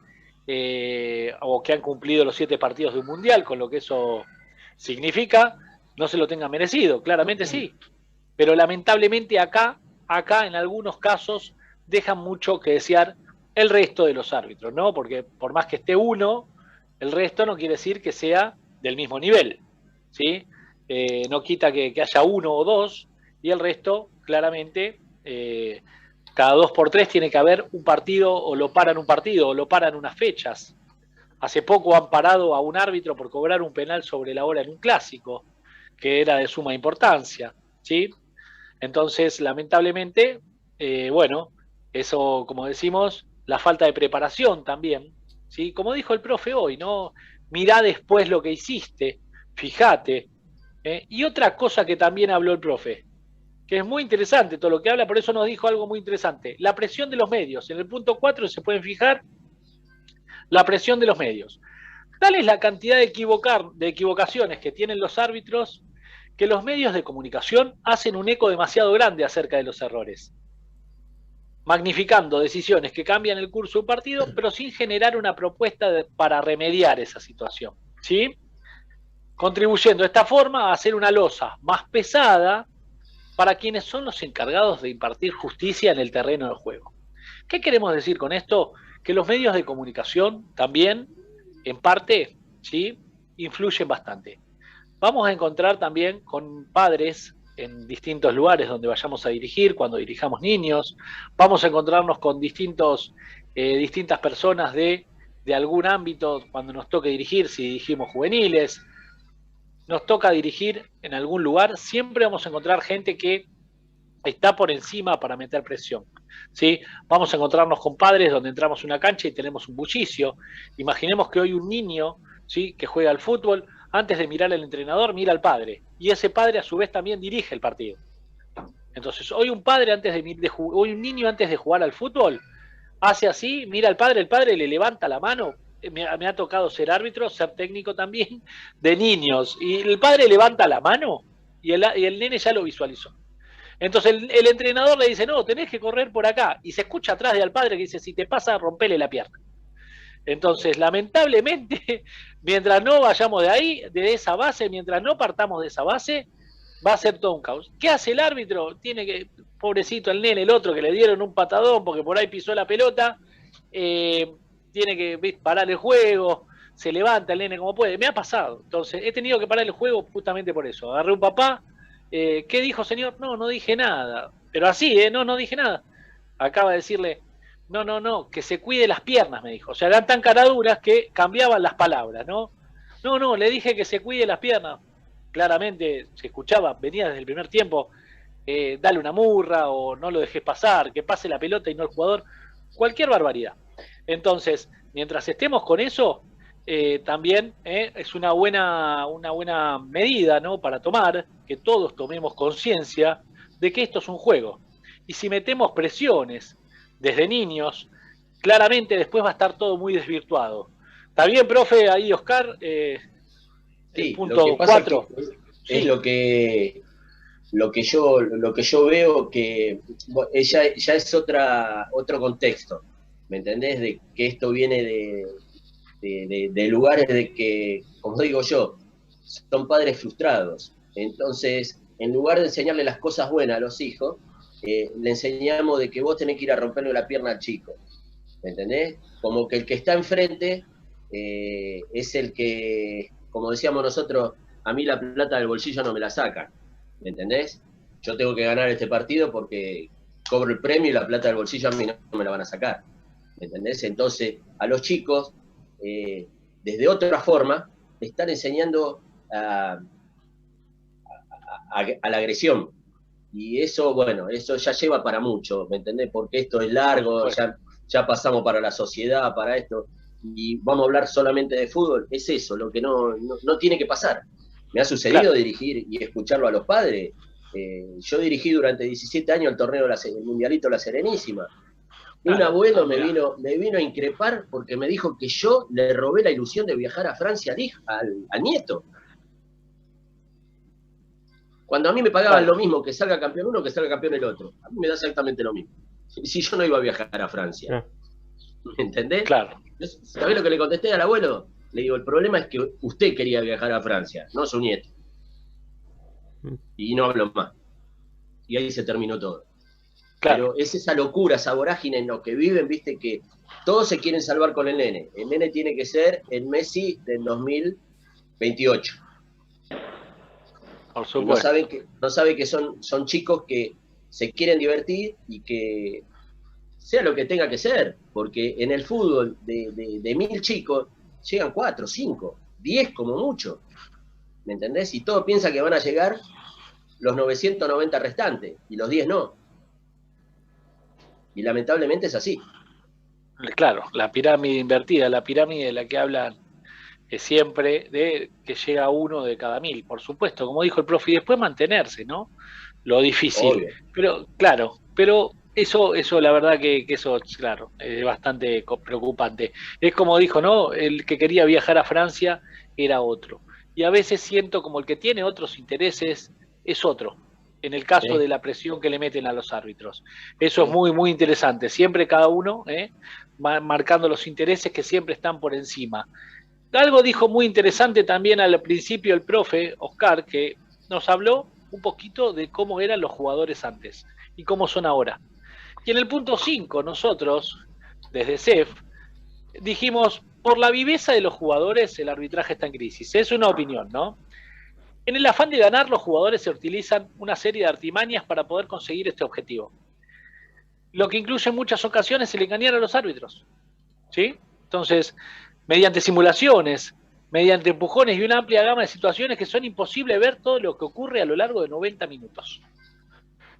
o que han cumplido los 7 partidos de un mundial, con lo que eso significa, no se lo tengan merecido, claramente sí, pero lamentablemente acá en algunos casos dejan mucho que desear el resto de los árbitros, ¿no? Porque por más que esté uno, el resto no quiere decir que sea del mismo nivel, ¿sí? No quita que haya 1 o 2, y el resto, claramente, cada 2 por 3 tiene que haber un partido, o lo paran un partido, o lo paran unas fechas. Hace poco han parado a un árbitro por cobrar un penal sobre la hora en un clásico, que era de suma importancia, ¿sí? Entonces, lamentablemente, bueno, eso, como decimos, la falta de preparación también, ¿sí? Como dijo el profe hoy, ¿no? Mirá después lo que hiciste, fíjate. Y otra cosa que también habló el profe, que es muy interesante todo lo que habla, por eso nos dijo algo muy interesante, la presión de los medios. En el punto 4 se pueden fijar la presión de los medios. Tal es la cantidad de equivocaciones que tienen los árbitros, que los medios de comunicación hacen un eco demasiado grande acerca de los errores, magnificando decisiones que cambian el curso de un partido, pero sin generar una propuesta para remediar esa situación, ¿sí? Contribuyendo de esta forma a hacer una losa más pesada para quienes son los encargados de impartir justicia en el terreno del juego. ¿Qué queremos decir con esto? Que los medios de comunicación también, en parte, ¿sí?, influyen bastante. Vamos a encontrar también con padres en distintos lugares donde vayamos a dirigir, cuando dirijamos niños. Vamos a encontrarnos con distintas personas de algún ámbito cuando nos toque dirigir, si dirigimos juveniles, nos toca dirigir en algún lugar, siempre vamos a encontrar gente que está por encima para meter presión, ¿sí? Vamos a encontrarnos con padres donde entramos a una cancha y tenemos un bullicio. Imaginemos que hoy un niño, ¿sí?, que juega al fútbol, antes de mirar al entrenador, mira al padre, y ese padre a su vez también dirige el partido. Entonces, hoy un niño antes de jugar al fútbol hace así, mira al padre, el padre le levanta la mano. Me ha tocado ser árbitro, ser técnico también de niños, y el padre levanta la mano y el nene ya lo visualizó. Entonces el entrenador le dice, no, tenés que correr por acá, y se escucha atrás del padre que dice, si te pasa, rompele la pierna. Entonces, lamentablemente, mientras no vayamos de ahí, de esa base, mientras no partamos de esa base, va a ser todo un caos. ¿Qué hace el árbitro? Tiene que, pobrecito el nene, el otro que le dieron un patadón porque por ahí pisó la pelota, tiene que parar el juego, se levanta el nene como puede. Me ha pasado. Entonces, he tenido que parar el juego justamente por eso. Agarré un papá, ¿qué dijo, señor? No, no dije nada. Pero así, no dije nada. Acaba de decirle, no, que se cuide las piernas, me dijo. O sea, eran tan caraduras que cambiaban las palabras, ¿no? No, le dije que se cuide las piernas. Claramente se escuchaba, venía desde el primer tiempo, dale una murra o no lo dejes pasar, que pase la pelota y no el jugador. Cualquier barbaridad. Entonces, mientras estemos con eso, también es una buena medida, ¿no?, para tomar, que todos tomemos conciencia de que esto es un juego. Y si metemos presiones desde niños, claramente después va a estar todo muy desvirtuado. ¿Está bien, profe? Ahí, Oscar. Sí, punto 4. Es lo que yo veo que ya es otro contexto. ¿Me entendés? De que esto viene de lugares de que, como digo yo, son padres frustrados. Entonces, en lugar de enseñarle las cosas buenas a los hijos, le enseñamos de que vos tenés que ir a romperle la pierna al chico. ¿Me entendés? Como que el que está enfrente es el que, como decíamos nosotros, a mí la plata del bolsillo no me la sacan. ¿Me entendés? Yo tengo que ganar este partido porque cobro el premio y la plata del bolsillo a mí no me la van a sacar. ¿Me entendés? Entonces, a los chicos, desde otra forma, le están enseñando a la agresión. Y eso, bueno, eso ya lleva para mucho, ¿me entendés? Porque esto es largo, ya pasamos para la sociedad, para esto, y vamos a hablar solamente de fútbol. Es eso, lo que no tiene que pasar. Me ha sucedido dirigir y escucharlo a los padres. Yo dirigí durante 17 años el torneo, el Mundialito La Serenísima. Un abuelo me vino a increpar porque me dijo que yo le robé la ilusión de viajar a Francia al nieto. Cuando a mí me pagaban lo mismo que salga campeón uno que salga campeón el otro. A mí me da exactamente lo mismo. Si yo no iba a viajar a Francia. ¿Me entendés? Claro. ¿Sabés lo que le contesté al abuelo? Le digo, el problema es que usted quería viajar a Francia, no su nieto. Y no hablo más. Y ahí se terminó todo. Claro. Pero es esa locura, esa vorágine en lo que viven, viste, que todos se quieren salvar con el nene. El nene tiene que ser el Messi del 2028. Por supuesto. No saben que son chicos que se quieren divertir y que sea lo que tenga que ser, porque en el fútbol de 1000 chicos llegan 4, 5, 10 como mucho, ¿me entendés? Y todos piensan que van a llegar los 990 restantes y los 10 no. Y lamentablemente es así. Claro, la pirámide invertida, la pirámide de la que hablan siempre, de que llega uno de cada 1000, por supuesto, como dijo el profe, y después mantenerse, ¿no? Lo difícil. Obvio. Pero, claro, eso la verdad que eso, claro, es bastante preocupante. Es como dijo, ¿no? El que quería viajar a Francia era otro. Y a veces siento como el que tiene otros intereses es otro, en el caso de la presión que le meten a los árbitros. Eso es muy, muy interesante. Siempre cada uno marcando los intereses que siempre están por encima. Algo dijo muy interesante también al principio el profe Oscar, que nos habló un poquito de cómo eran los jugadores antes y cómo son ahora. Y en el punto 5 nosotros, desde CEF, dijimos, por la viveza de los jugadores el arbitraje está en crisis. Es una opinión, ¿no? En el afán de ganar, los jugadores se utilizan una serie de artimañas para poder conseguir este objetivo. Lo que incluye en muchas ocasiones el engañar a los árbitros. ¿Sí? Entonces, mediante simulaciones, mediante empujones y una amplia gama de situaciones que son imposibles ver todo lo que ocurre a lo largo de 90 minutos.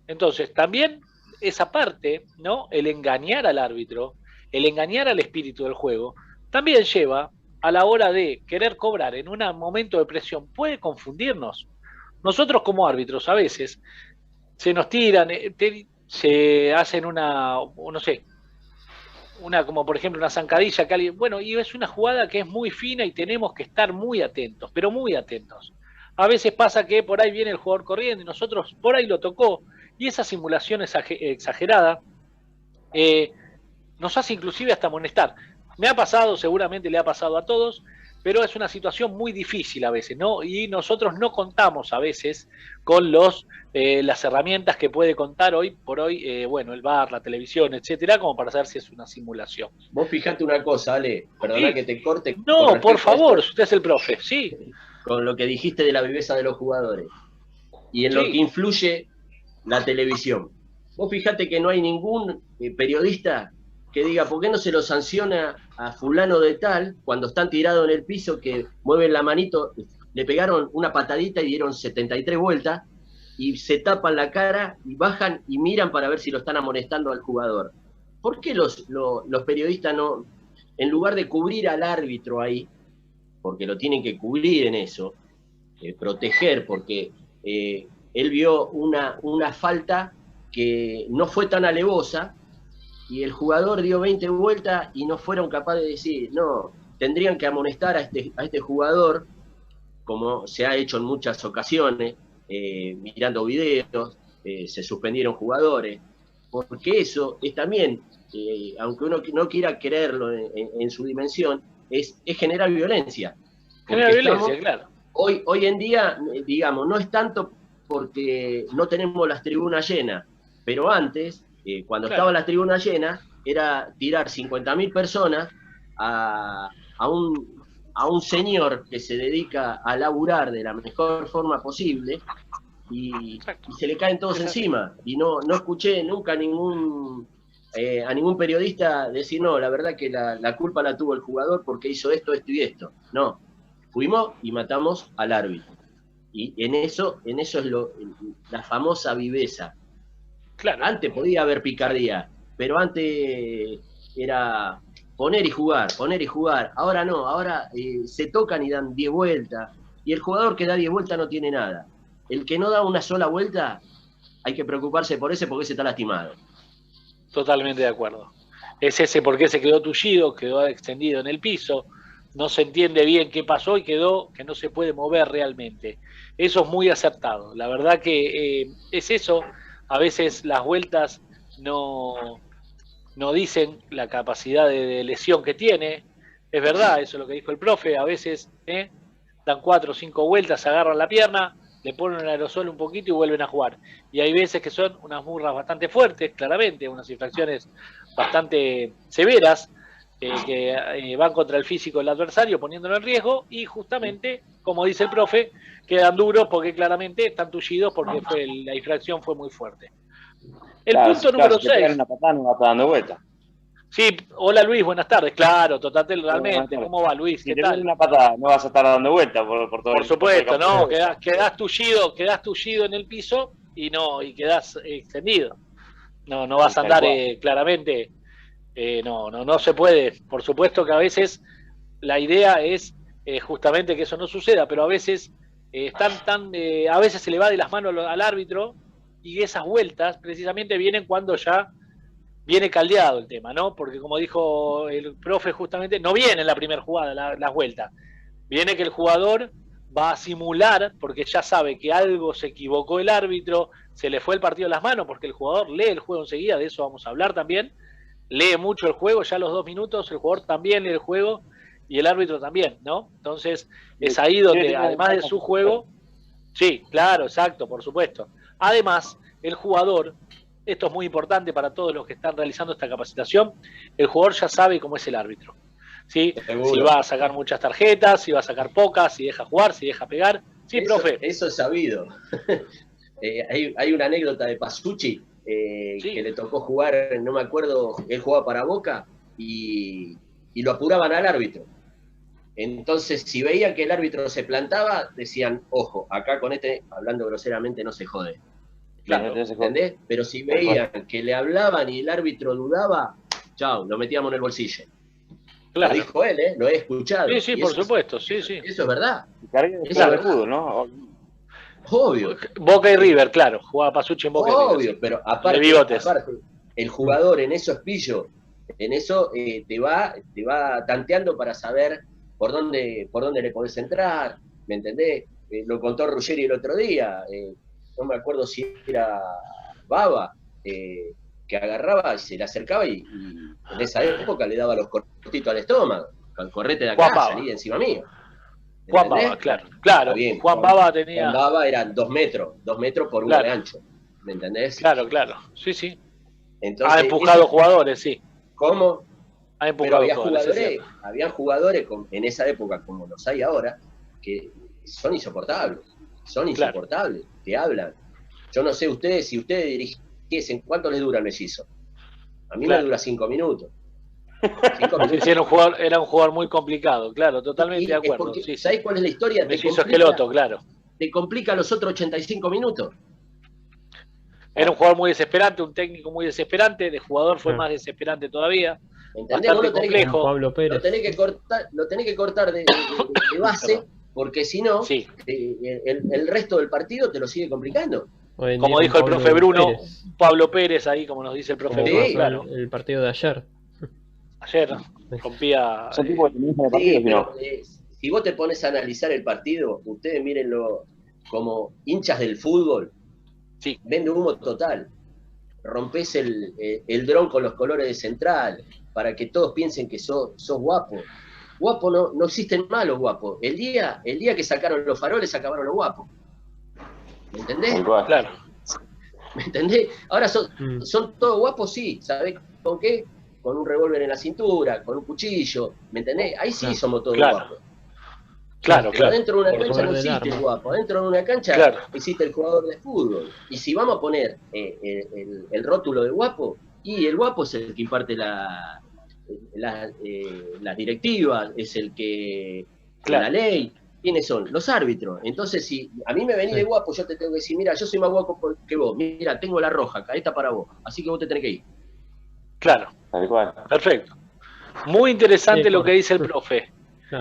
Entonces, también esa parte, ¿no? El engañar al árbitro, el engañar al espíritu del juego, también lleva a la hora de querer cobrar en un momento de presión, puede confundirnos. Nosotros como árbitros a veces se nos tiran, se hacen no sé, como por ejemplo una zancadilla que alguien, bueno, y es una jugada que es muy fina y tenemos que estar muy atentos, pero muy atentos. A veces pasa que por ahí viene el jugador corriendo y nosotros por ahí lo tocó, y esa simulación exagerada nos hace inclusive hasta amonestar. Me ha pasado, seguramente le ha pasado a todos, pero es una situación muy difícil a veces, ¿no? Y nosotros no contamos a veces con las herramientas que puede contar hoy por hoy, bueno, el VAR, la televisión, etcétera, como para saber si es una simulación. Vos fijate una cosa, Ale, perdona que te corte. No, por favor, usted es el profe, sí. Con lo que dijiste de la viveza de los jugadores y en lo que influye la televisión. Vos fijate que no hay ningún periodista que diga, ¿por qué no se lo sanciona a fulano de tal cuando están tirados en el piso, que mueven la manito, le pegaron una patadita y dieron 73 vueltas y se tapan la cara y bajan y miran para ver si lo están amonestando al jugador? ¿Por qué los periodistas no, en lugar de cubrir al árbitro ahí, porque lo tienen que cubrir en eso, proteger, porque él vio una falta que no fue tan alevosa, y el jugador dio 20 vueltas y no fueron capaces de decir, no, tendrían que amonestar a este jugador, como se ha hecho en muchas ocasiones, mirando videos, se suspendieron jugadores, porque eso es también, aunque uno no quiera creerlo en su dimensión, es generar violencia. Genera violencia, claro. Hoy en día, digamos, no es tanto porque no tenemos las tribunas llenas, pero antes, cuando estaban las tribunas llenas, era tirar 50.000 personas a un señor que se dedica a laburar de la mejor forma posible y se le caen todos encima. Y no escuché nunca a ningún periodista decir, no, la verdad que la culpa la tuvo el jugador porque hizo esto, esto y esto. No, fuimos y matamos al árbitro. Y en eso es la famosa viveza. Claro. Antes podía haber picardía, pero antes era poner y jugar. Ahora no, ahora se tocan y dan 10 vueltas. Y el jugador que da 10 vueltas no tiene nada. El que no da una sola vuelta, hay que preocuparse por ese porque ese está lastimado. Totalmente de acuerdo. Es ese porque se quedó tullido, quedó extendido en el piso, no se entiende bien qué pasó y quedó que no se puede mover realmente. Eso es muy acertado. La verdad que es eso. A veces las vueltas no dicen la capacidad de lesión que tiene. Es verdad, eso es lo que dijo el profe. A veces dan 4 o 5 vueltas, agarran la pierna, le ponen el aerosol un poquito y vuelven a jugar. Y hay veces que son unas murras bastante fuertes, claramente, unas infracciones bastante severas, que van contra el físico del adversario, poniéndolo en riesgo, y justamente, como dice el profe, quedan duros porque claramente están tullidos porque la infracción fue muy fuerte. El punto número 6. Una patada no va a estar dando vuelta. Sí, hola Luis, buenas tardes. Claro, totalmente. ¿Cómo va Luis? Si ¿Qué te tal? una patada, no vas a estar dando vuelta por todo. Por supuesto, no, quedás tullido en el piso y quedás extendido. No vas a andar claramente. No se puede. Por supuesto que a veces la idea es justamente que eso no suceda, pero a veces a veces se le va de las manos al árbitro y esas vueltas precisamente vienen cuando ya viene caldeado el tema, ¿no? Porque como dijo el profe justamente, no viene en la primera jugada las vueltas. Viene que el jugador va a simular porque ya sabe que algo se equivocó el árbitro, se le fue el partido de las manos porque el jugador lee el juego enseguida, de eso vamos a hablar también. Lee mucho el juego, ya a los 2 minutos el jugador también lee el juego y el árbitro también, ¿no? Entonces es ahí donde, además de su juego, sí, claro, exacto, por supuesto. Además, el jugador, esto es muy importante para todos los que están realizando esta capacitación, el jugador ya sabe cómo es el árbitro, ¿sí? Si va a sacar muchas tarjetas, si va a sacar pocas, si deja jugar, si deja pegar. Sí, profe. Eso es sabido. Hay una anécdota de Pasucci, que le tocó jugar, no me acuerdo, él jugaba para Boca y lo apuraban al árbitro. Entonces, si veían que el árbitro se plantaba, decían, ojo, acá con hablando groseramente, no se jode. Claro, ¿entendés? Pero si veían que le hablaban y el árbitro dudaba, chao, lo metíamos en el bolsillo. Claro. Lo dijo él, lo he escuchado. Sí, por supuesto, sí. Eso es verdad. Eso es verdad, ¿no? Obvio. Boca y River, claro. Jugaba Pasucci en Boca y River. Obvio, sí. Pero aparte, el jugador en eso es pillo. En eso te va tanteando para saber por dónde le podés entrar. ¿Me entendés? Lo contó Ruggeri el otro día. No me acuerdo si era Baba, que agarraba y se le acercaba y en esa época le daba los cortitos al estómago. correte de acá, salí encima mío. Juan Baba, claro. Bien, Juan Baba tenía... Juan Baba eran 2 metros por 1 de ancho, ¿me entendés? Claro, sí. Entonces, ha empujado jugadores, sí. ¿Cómo? Ha empujado jugadores. Había jugadores en esa época, como los hay ahora, que son insoportables. Te hablan. Yo no sé ustedes, si ustedes dirigiesen, ¿cuánto les dura el mellizo? A mí me dura 5 minutos. 5 minutos. Sí, era un jugador muy complicado, claro, totalmente de acuerdo. ¿Sabés cuál es la historia? Mellizo Esqueloto, claro. Te complica los otros 85 minutos. Era un jugador muy desesperante, un técnico muy desesperante, de jugador fue más desesperante todavía. ¿Entendés? Vos lo tenés que cortar de base, porque si no, el resto del partido te lo sigue complicando. Como dijo el profe Bruno, Pablo Pérez ahí, como nos dice el profe Bruno. Claro. El partido de ayer. Ayer rompía... Si vos te pones a analizar el partido, ustedes mírenlo como hinchas del fútbol, vende humo total. Rompés el dron con los colores de Central, para que todos piensen que sos guapo. Guapo no existen más los guapos. El día que sacaron los faroles, acabaron los guapos. ¿Me entendés? Claro. ¿Me entendés? Ahora son todos guapos, sí. ¿Sabés con qué? Con un revólver en la cintura, con un cuchillo. ¿Me entendés? Ahí sí somos todos guapos. Claro. Adentro de una cancha no existe el guapo. Adentro de una cancha existe el jugador de fútbol. Y si vamos a poner el rótulo de guapo, y el guapo es el que imparte las directivas, es el que la ley. ¿Quiénes son? Los árbitros. Entonces, si a mí me venís de guapo, yo te tengo que decir, mira, yo soy más guapo que vos. Mira, tengo la roja acá, esta para vos. Así que vos te tenés que ir. Claro. Perfecto. Muy interesante lo que dice el profe.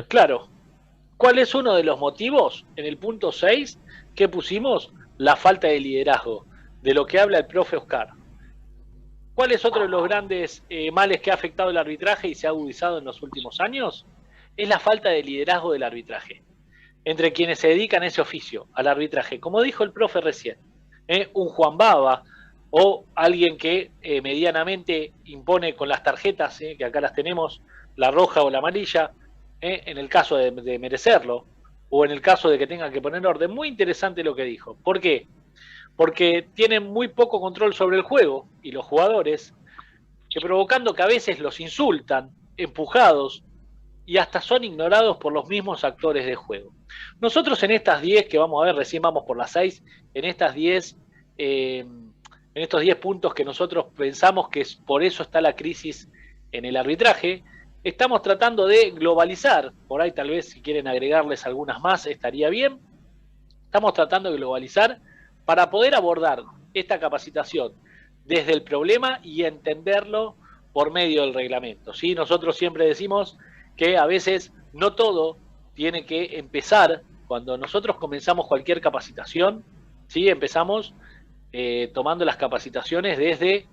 Claro. ¿Cuál es uno de los motivos en el punto 6 que pusimos? La falta de liderazgo, de lo que habla el profe Oscar. ¿Cuál es otro de los grandes males que ha afectado el arbitraje y se ha agudizado en los últimos años? Es la falta de liderazgo del arbitraje, entre quienes se dedican a ese oficio, al arbitraje. Como dijo el profe recién, un Juan Baba o alguien que medianamente impone con las tarjetas, que acá las tenemos, la roja o la amarilla, en el caso de merecerlo, o en el caso de que tengan que poner orden. Muy interesante lo que dijo. ¿Por qué? Porque tienen muy poco control sobre el juego, y los jugadores, que provocando que a veces los insultan, empujados, y hasta son ignorados por los mismos actores de juego. Nosotros en estas 10 que vamos a ver, recién vamos por las 6, en estos 10 puntos que nosotros pensamos que por eso está la crisis en el arbitraje, estamos tratando de globalizar, por ahí tal vez si quieren agregarles algunas más estaría bien, estamos tratando de globalizar para poder abordar esta capacitación desde el problema y entenderlo por medio del reglamento. ¿Sí? Nosotros siempre decimos que a veces no todo tiene que empezar, cuando nosotros comenzamos cualquier capacitación, ¿sí? Empezamos tomando las capacitaciones desde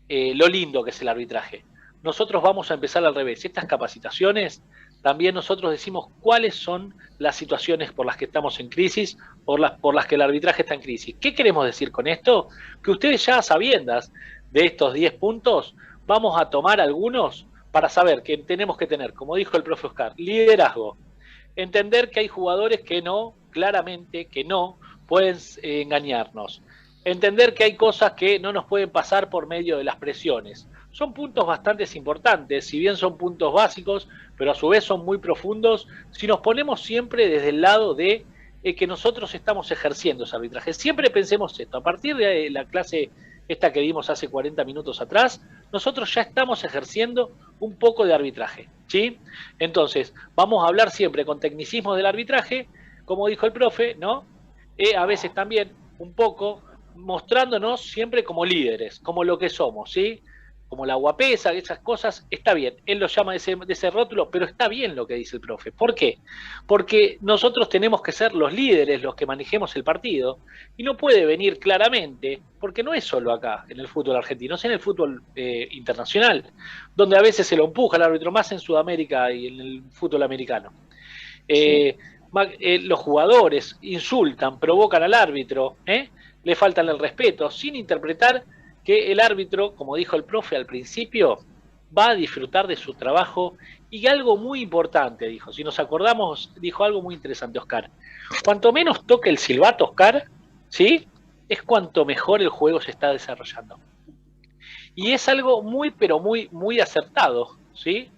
lo lindo que es el arbitraje. Nosotros vamos a empezar al revés. Estas capacitaciones, también nosotros decimos cuáles son las situaciones por las que estamos en crisis, por las que el arbitraje está en crisis. ¿Qué queremos decir con esto? Que ustedes ya sabiendas de estos 10 puntos, vamos a tomar algunos para saber que tenemos que tener, como dijo el profe Oscar, liderazgo. Entender que hay jugadores que no, claramente que no, pueden engañarnos. Entender que hay cosas que no nos pueden pasar por medio de las presiones. Son puntos bastante importantes, si bien son puntos básicos, pero a su vez son muy profundos, si nos ponemos siempre desde el lado de que nosotros estamos ejerciendo ese arbitraje. Siempre pensemos esto, a partir de la clase esta que dimos hace 40 minutos atrás, nosotros ya estamos ejerciendo un poco de arbitraje, ¿sí? Entonces, vamos a hablar siempre con tecnicismos del arbitraje, como dijo el profe, ¿no? A veces también un poco mostrándonos siempre como líderes, como lo que somos, ¿sí? Como la guapesa, esas cosas, está bien. Él lo llama de ese rótulo, pero está bien lo que dice el profe. ¿Por qué? Porque nosotros tenemos que ser los líderes, los que manejemos el partido, y no puede venir claramente, porque no es solo acá, en el fútbol argentino, es en el fútbol internacional, donde a veces se lo empuja el árbitro, más en Sudamérica y en el fútbol americano. Los jugadores insultan, provocan al árbitro, le faltan el respeto, sin interpretar que el árbitro, como dijo el profe al principio, va a disfrutar de su trabajo. Y algo muy importante, dijo, si nos acordamos, dijo algo muy interesante Oscar. Cuanto menos toque el silbato, Oscar, ¿sí? Es cuanto mejor el juego se está desarrollando. Y es algo muy, pero muy, muy acertado, ¿sí?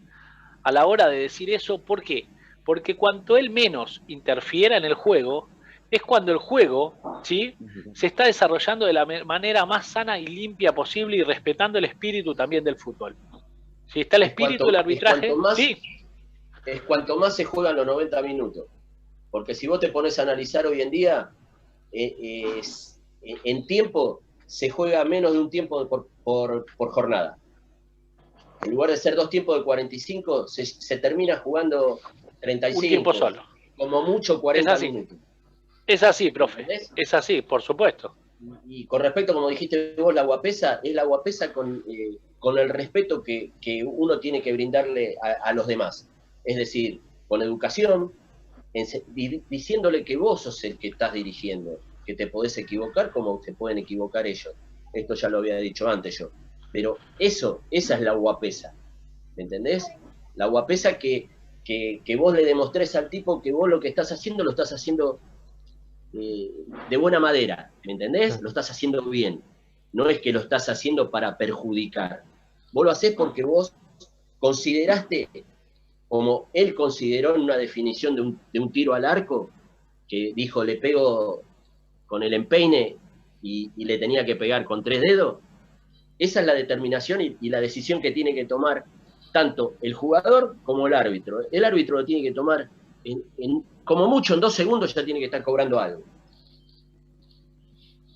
A la hora de decir eso, ¿por qué? Porque cuanto él menos interfiera en el juego, es cuando el juego, ¿sí?, se está desarrollando de la manera más sana y limpia posible y respetando el espíritu también del fútbol. Si está el espíritu del arbitraje, sí. Es cuanto más se juegan los 90 minutos. Porque si vos te pones a analizar hoy en día, en tiempo se juega menos de un tiempo por jornada. En lugar de ser 2 tiempos de 45, se termina jugando 35. Un tiempo solo. Como mucho 40 minutos. Es así, profe. ¿Entendés? Es así, por supuesto. Y con respecto, como dijiste vos, la guapesa, es la guapesa con el respeto que uno tiene que brindarle a los demás. Es decir, con educación, diciéndole que vos sos el que estás dirigiendo, que te podés equivocar como se pueden equivocar ellos. Esto ya lo había dicho antes yo. Pero esa es la guapesa. ¿Me entendés? La guapesa que vos le demostrés al tipo que vos lo que estás haciendo lo estás haciendo de buena madera, ¿me entendés? Lo estás haciendo bien. No es que lo estás haciendo para perjudicar. Vos lo hacés porque vos consideraste, como él consideró en una definición de un tiro al arco, que dijo, le pego con el empeine y le tenía que pegar con 3 dedos. Esa es la determinación y la decisión que tiene que tomar tanto el jugador como el árbitro. El árbitro lo tiene que tomar como mucho en 2 segundos, ya tiene que estar cobrando algo.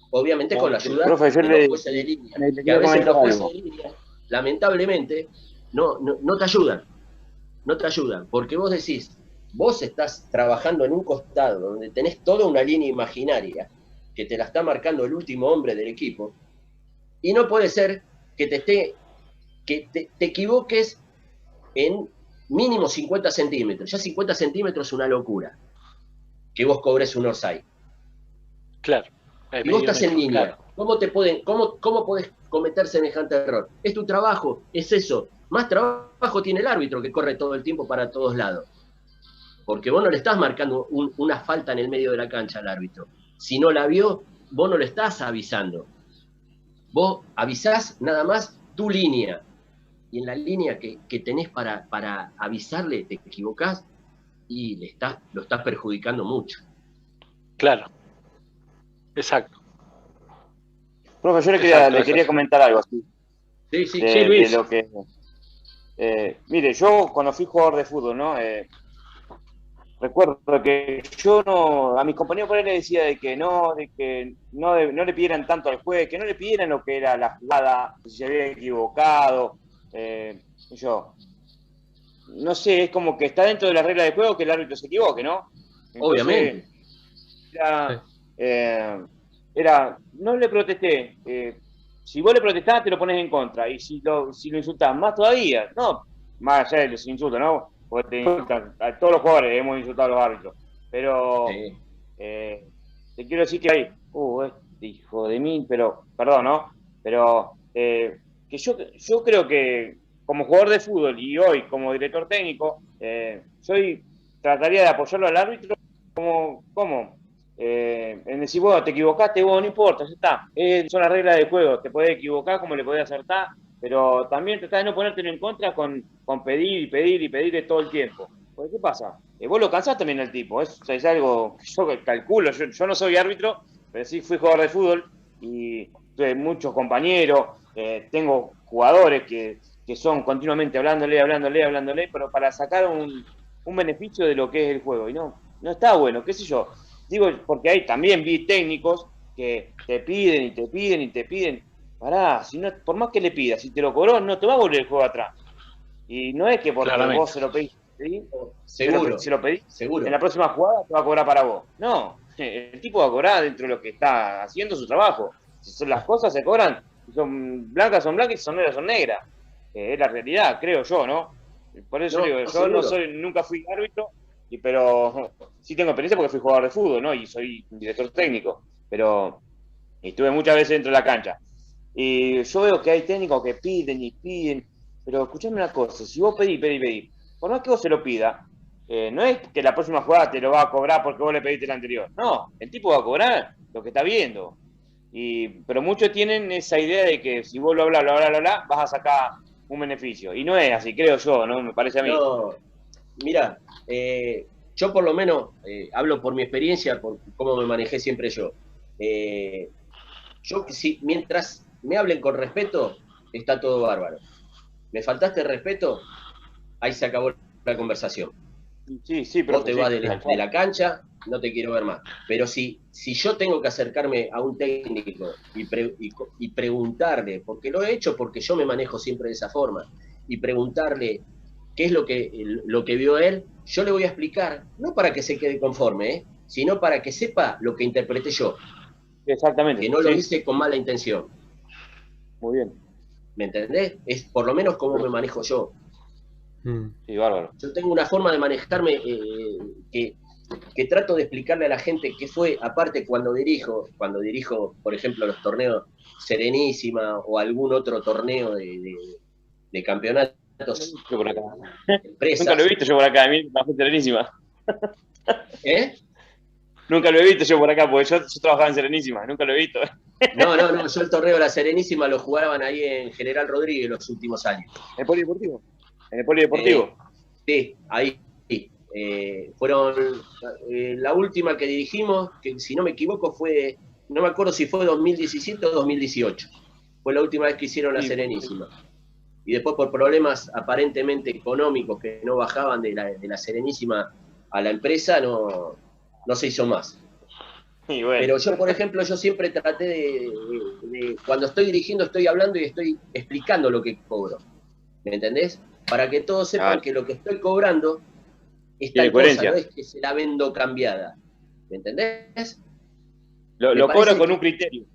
Obviamente con la ayuda de los jueces de línea. Que a veces los jueces de línea, lamentablemente, no te ayudan. No te ayudan, porque vos decís, vos estás trabajando en un costado donde tenés toda una línea imaginaria que te la está marcando el último hombre del equipo, y no puede ser que te equivoques en mínimo 50 centímetros. Ya 50 centímetros es una locura. Que vos cobres un offside. Claro. Y vos estás en línea. Claro. ¿Cómo podés cometer semejante error? Es tu trabajo, es eso. Más trabajo tiene el árbitro que corre todo el tiempo para todos lados. Porque vos no le estás marcando una falta en el medio de la cancha al árbitro. Si no la vio, vos no le estás avisando. Vos avisás nada más tu línea. Y en la línea que tenés para avisarle, te equivocás y lo estás perjudicando mucho. Claro. Exacto. Profe, yo le quería comentar algo así. Sí, Luis. De lo que, mire, yo cuando fui jugador de fútbol, ¿no? Recuerdo que yo a mis compañeros por ahí les decía de que no le pidieran tanto al juez, que no le pidieran lo que era la jugada, si se había equivocado. No sé, es como que está dentro de la regla de juego que el árbitro se equivoque, ¿no? Entonces, obviamente. No le protesté. Si vos le protestás, te lo pones en contra. Y si lo insultás, más todavía. No, más allá de los insultos, ¿no? Porque te insultan. A todos los jugadores hemos insultado a los árbitros. Pero sí. Te quiero decir que hay. Este hijo de mí, pero. Perdón, ¿no? Pero que yo creo que como jugador de fútbol y hoy como director técnico, trataría de apoyarlo al árbitro como en decir, bueno, te equivocaste, vos, no importa, ya está. Son las reglas del juego, te podés equivocar como le podés acertar, pero también tratá de no ponértelo en contra con pedir y pedir y pedir todo el tiempo. Porque, ¿qué pasa? Vos lo cansás también al tipo, es algo que yo calculo, yo no soy árbitro, pero sí fui jugador de fútbol y tuve muchos compañeros, tengo jugadores que son continuamente hablándole, pero para sacar un beneficio de lo que es el juego, y no está bueno, qué sé yo. Digo, porque ahí también vi técnicos que te piden. Pará, por más que le pidas, si te lo cobró, no te va a volver el juego atrás. Y no es que porque vos se lo pedís, ¿sí? Seguro. Si lo pedís, seguro. En la próxima jugada te va a cobrar para vos. No, el tipo va a cobrar dentro de lo que está haciendo su trabajo. Si las cosas se cobran, si son blancas, y si son negras, son negras. Es la realidad, creo yo, ¿no? Por eso digo, yo nunca fui árbitro, pero sí tengo experiencia porque fui jugador de fútbol, ¿no? Y soy director técnico, pero estuve muchas veces dentro de la cancha. Y yo veo que hay técnicos que piden, Pero escuchame una cosa, si vos pedís, por más que vos se lo pida, no es que la próxima jugada te lo va a cobrar porque vos le pediste la anterior. No, el tipo va a cobrar lo que está viendo. Pero muchos tienen esa idea de que si vos lo hablas, vas a sacar un beneficio. Y no es así, creo yo, ¿no? Me parece a mí. No, mira, yo por lo menos hablo por mi experiencia, por cómo me manejé siempre yo. Mientras me hablen con respeto, está todo bárbaro. Me faltaste respeto, ahí se acabó la conversación. Sí, pero vos te vas de la cancha, no te quiero ver más. Pero si yo tengo que acercarme a un técnico y preguntarle, porque lo he hecho porque yo me manejo siempre de esa forma, y preguntarle qué es lo que vio él, yo le voy a explicar, no para que se quede conforme, sino para que sepa lo que interpreté yo. Exactamente. Que no lo hice con mala intención. Muy bien. ¿Me entendés? Es por lo menos como me manejo yo. Sí, bárbaro. Yo tengo una forma de manejarme que trato de explicarle a la gente qué fue, aparte cuando dirijo, por ejemplo, los torneos Serenísima o algún otro torneo de campeonatos. Yo por acá. Empresas. Nunca lo he visto yo por acá, a mí me fue Serenísima. ¿Eh? Nunca lo he visto yo por acá, porque yo trabajaba en Serenísima, nunca lo he visto. No, yo el torneo de la Serenísima lo jugaban ahí en General Rodríguez los últimos años. ¿En el Polideportivo? ¿En el Polideportivo? Sí, ahí. Fueron la última que dirigimos, que si no me equivoco fue, no me acuerdo si fue 2017 o 2018. Fue la última vez que hicieron la Serenísima. Y después por problemas aparentemente económicos que no bajaban de la Serenísima a la empresa, no se hizo más. Y bueno. Pero yo, por ejemplo, yo siempre traté de cuando estoy dirigiendo, estoy hablando y estoy explicando lo que cobro. ¿Me entendés? Para que todos sepan que lo que estoy cobrando es tal cosa, no es que se la vendo cambiada. ¿Me entendés? Lo cobro con un criterio.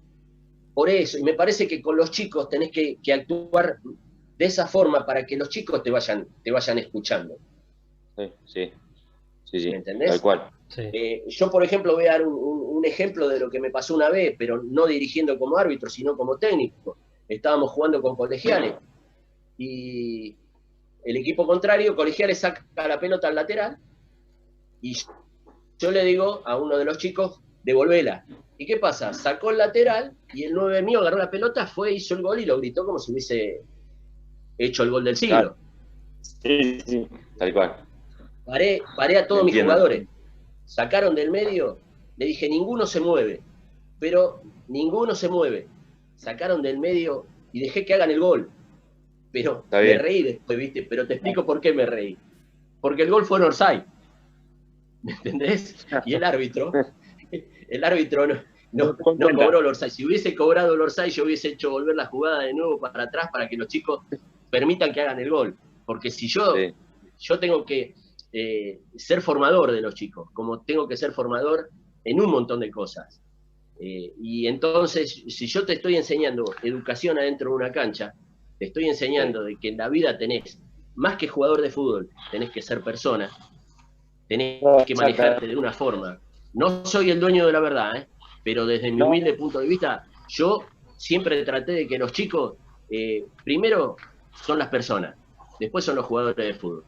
Por eso, y me parece que con los chicos tenés que actuar de esa forma para que los chicos te vayan escuchando. Sí. ¿Me entendés? Tal cual. Sí. Yo, por ejemplo, voy a dar un ejemplo de lo que me pasó una vez, pero no dirigiendo como árbitro, sino como técnico. Estábamos jugando con Colegiales y el equipo contrario, Colegiales, saca la pelota al lateral y yo le digo a uno de los chicos, devolvela. ¿Y qué pasa? Sacó el lateral y el 9 mío agarró la pelota, hizo el gol y lo gritó como si hubiese hecho el gol del siglo. Claro. Sí, tal cual. Paré a todos mis jugadores. Sacaron del medio, le dije, ninguno se mueve. Pero ninguno se mueve. Sacaron del medio y dejé que hagan el gol. Pero me reí después, ¿viste? Pero te explico por qué me reí. Porque el gol fue en offside. ¿Me entendés? Y el árbitro no cobró el offside. Si hubiese cobrado el offside, yo hubiese hecho volver la jugada de nuevo para atrás para que los chicos permitan que hagan el gol. Porque si yo tengo que ser formador de los chicos, como tengo que ser formador en un montón de cosas. Y entonces, si yo te estoy enseñando educación adentro de una cancha, te estoy enseñando de que en la vida tenés, más que jugador de fútbol, tenés que ser persona, tenés que manejarte de una forma. No soy el dueño de la verdad, pero desde mi humilde punto de vista, yo siempre traté de que los chicos, primero son las personas, después son los jugadores de fútbol.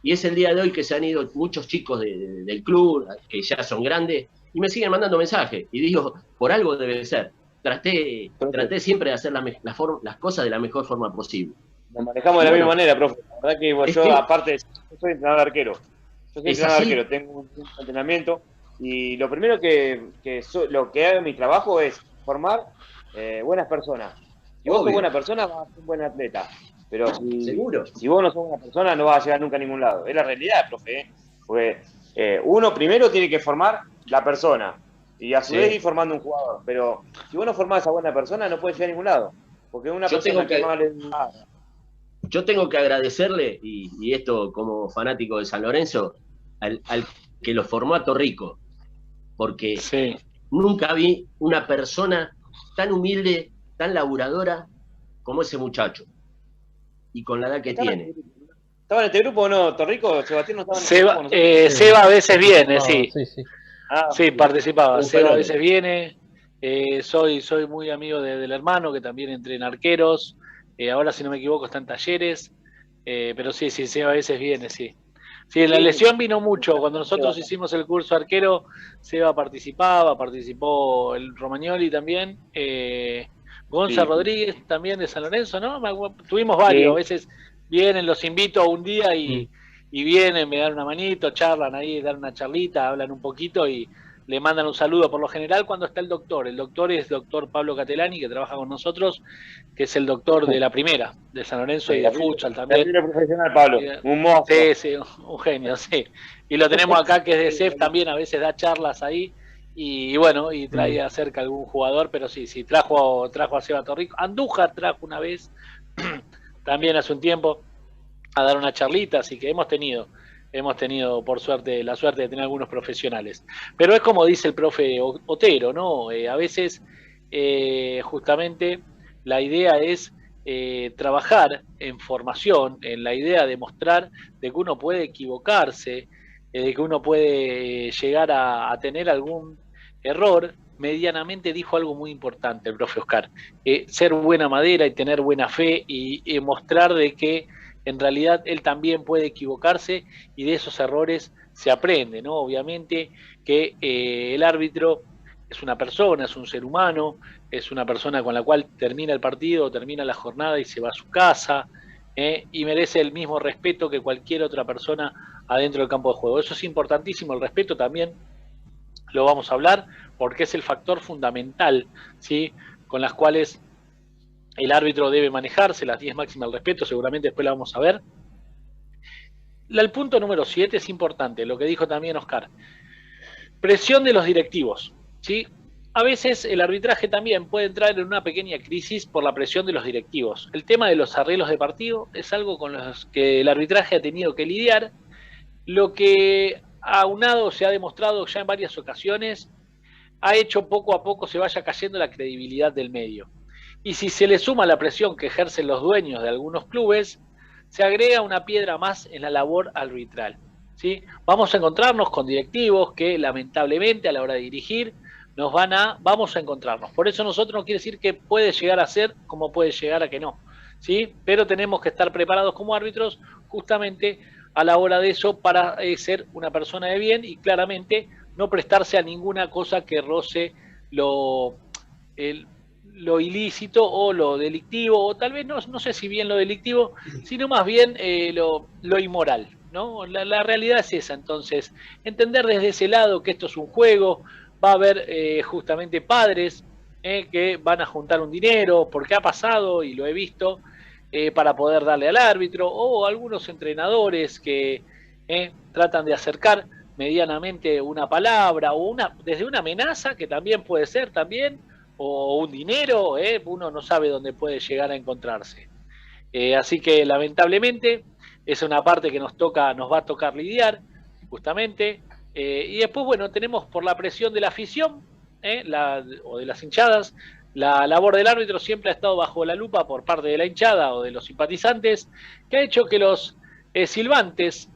Y es el día de hoy que se han ido muchos chicos del club, que ya son grandes, y me siguen mandando mensajes. Y digo, por algo debe ser. Traté siempre de hacer las cosas de la mejor forma posible. Nos manejamos de la misma manera, profe. La verdad que yo, aparte, yo soy entrenador arquero. Yo soy entrenador arquero, tengo un entrenamiento. Y lo primero lo que hago en mi trabajo es formar buenas personas. Si vos sos buena persona, vas a ser un buen atleta. Pero si vos no sos una persona, no vas a llegar nunca a ningún lado. Es la realidad, profe. Porque uno primero tiene que formar la persona y a su vez ir formando un jugador. Pero si vos no formás a esa buena persona, no puedes llegar a ningún lado. Porque una persona que no le... Yo tengo que agradecerle, y esto como fanático de San Lorenzo, al que lo formó a Torrico. Porque nunca vi una persona tan humilde, tan laburadora como ese muchacho. Y con la edad que tiene. ¿Estaba en este grupo o no? ¿Torrico? ¿Sebastián no estaba en este grupo? Seba a veces viene, sí. Sí, participaba. Seba a veces viene. Soy muy amigo del hermano, que también entrena arqueros. ahora si no me equivoco está en Talleres, pero sí, a veces viene, sí. Sí, la lesión vino mucho. Cuando nosotros hicimos el curso arquero, Seba participó el Romagnoli también, Gonza Rodríguez también de San Lorenzo, ¿no? Tuvimos varios, a veces vienen, los invito a un día y vienen, me dan una manito, charlan ahí, dan una charlita, hablan un poquito y le mandan un saludo. Por lo general cuando está el doctor es doctor Pablo Catelani, que trabaja con nosotros, que es el doctor de la primera, de San Lorenzo y de futsal también. Profesional, Pablo, un monstruo. Sí, un genio, sí. Y lo tenemos acá, que es de CEF, también a veces da charlas ahí, y bueno, y trae acerca algún jugador, pero sí, trajo a Seba Torrico. Andújar trajo una vez, también hace un tiempo, a dar una charlita, así que hemos tenido por suerte la suerte de tener algunos profesionales. Pero es como dice el profe Otero, ¿no? A veces justamente la idea es trabajar en formación, en la idea de mostrar de que uno puede equivocarse, de que uno puede llegar a tener algún error. Medianamente dijo algo muy importante el profe Oscar, ser buena madera y tener buena fe y mostrar de que en realidad él también puede equivocarse y de esos errores se aprende, ¿no? Obviamente que el árbitro es una persona, es un ser humano, es una persona con la cual termina el partido, termina la jornada y se va a su casa, y merece el mismo respeto que cualquier otra persona adentro del campo de juego. Eso es importantísimo, el respeto también lo vamos a hablar porque es el factor fundamental, ¿sí? Con las cuales el árbitro debe manejarse, las 10 máximas del respeto, seguramente después la vamos a ver. El punto número 7 es importante, lo que dijo también Oscar. Presión de los directivos, ¿sí? A veces el arbitraje también puede entrar en una pequeña crisis por la presión de los directivos. El tema de los arreglos de partido es algo con los que el arbitraje ha tenido que lidiar, lo que aunado se ha demostrado ya en varias ocasiones, ha hecho poco a poco se vaya cayendo la credibilidad del medio. Y si se le suma la presión que ejercen los dueños de algunos clubes, se agrega una piedra más en la labor arbitral, ¿sí? Vamos a encontrarnos con directivos que lamentablemente a la hora de dirigir vamos a encontrarnos. Por eso nosotros no quiere decir que puede llegar a ser como puede llegar a que no, ¿sí? Pero tenemos que estar preparados como árbitros justamente a la hora de eso para ser una persona de bien y claramente no prestarse a ninguna cosa que roce lo ilícito o lo delictivo, o tal vez no sé si bien lo delictivo, sino más bien lo inmoral, ¿no? La realidad es esa. Entonces, entender desde ese lado que esto es un juego, va a haber justamente padres que van a juntar un dinero, porque ha pasado y lo he visto, para poder darle al árbitro, o algunos entrenadores que tratan de acercar medianamente una palabra o desde una amenaza, que también puede ser también, o un dinero, uno no sabe dónde puede llegar a encontrarse. Así que lamentablemente es una parte que nos va a tocar lidiar, justamente. Y después, bueno, tenemos por la presión de la afición, o de las hinchadas, la labor del árbitro siempre ha estado bajo la lupa por parte de la hinchada o de los simpatizantes, que ha hecho que los silbantes,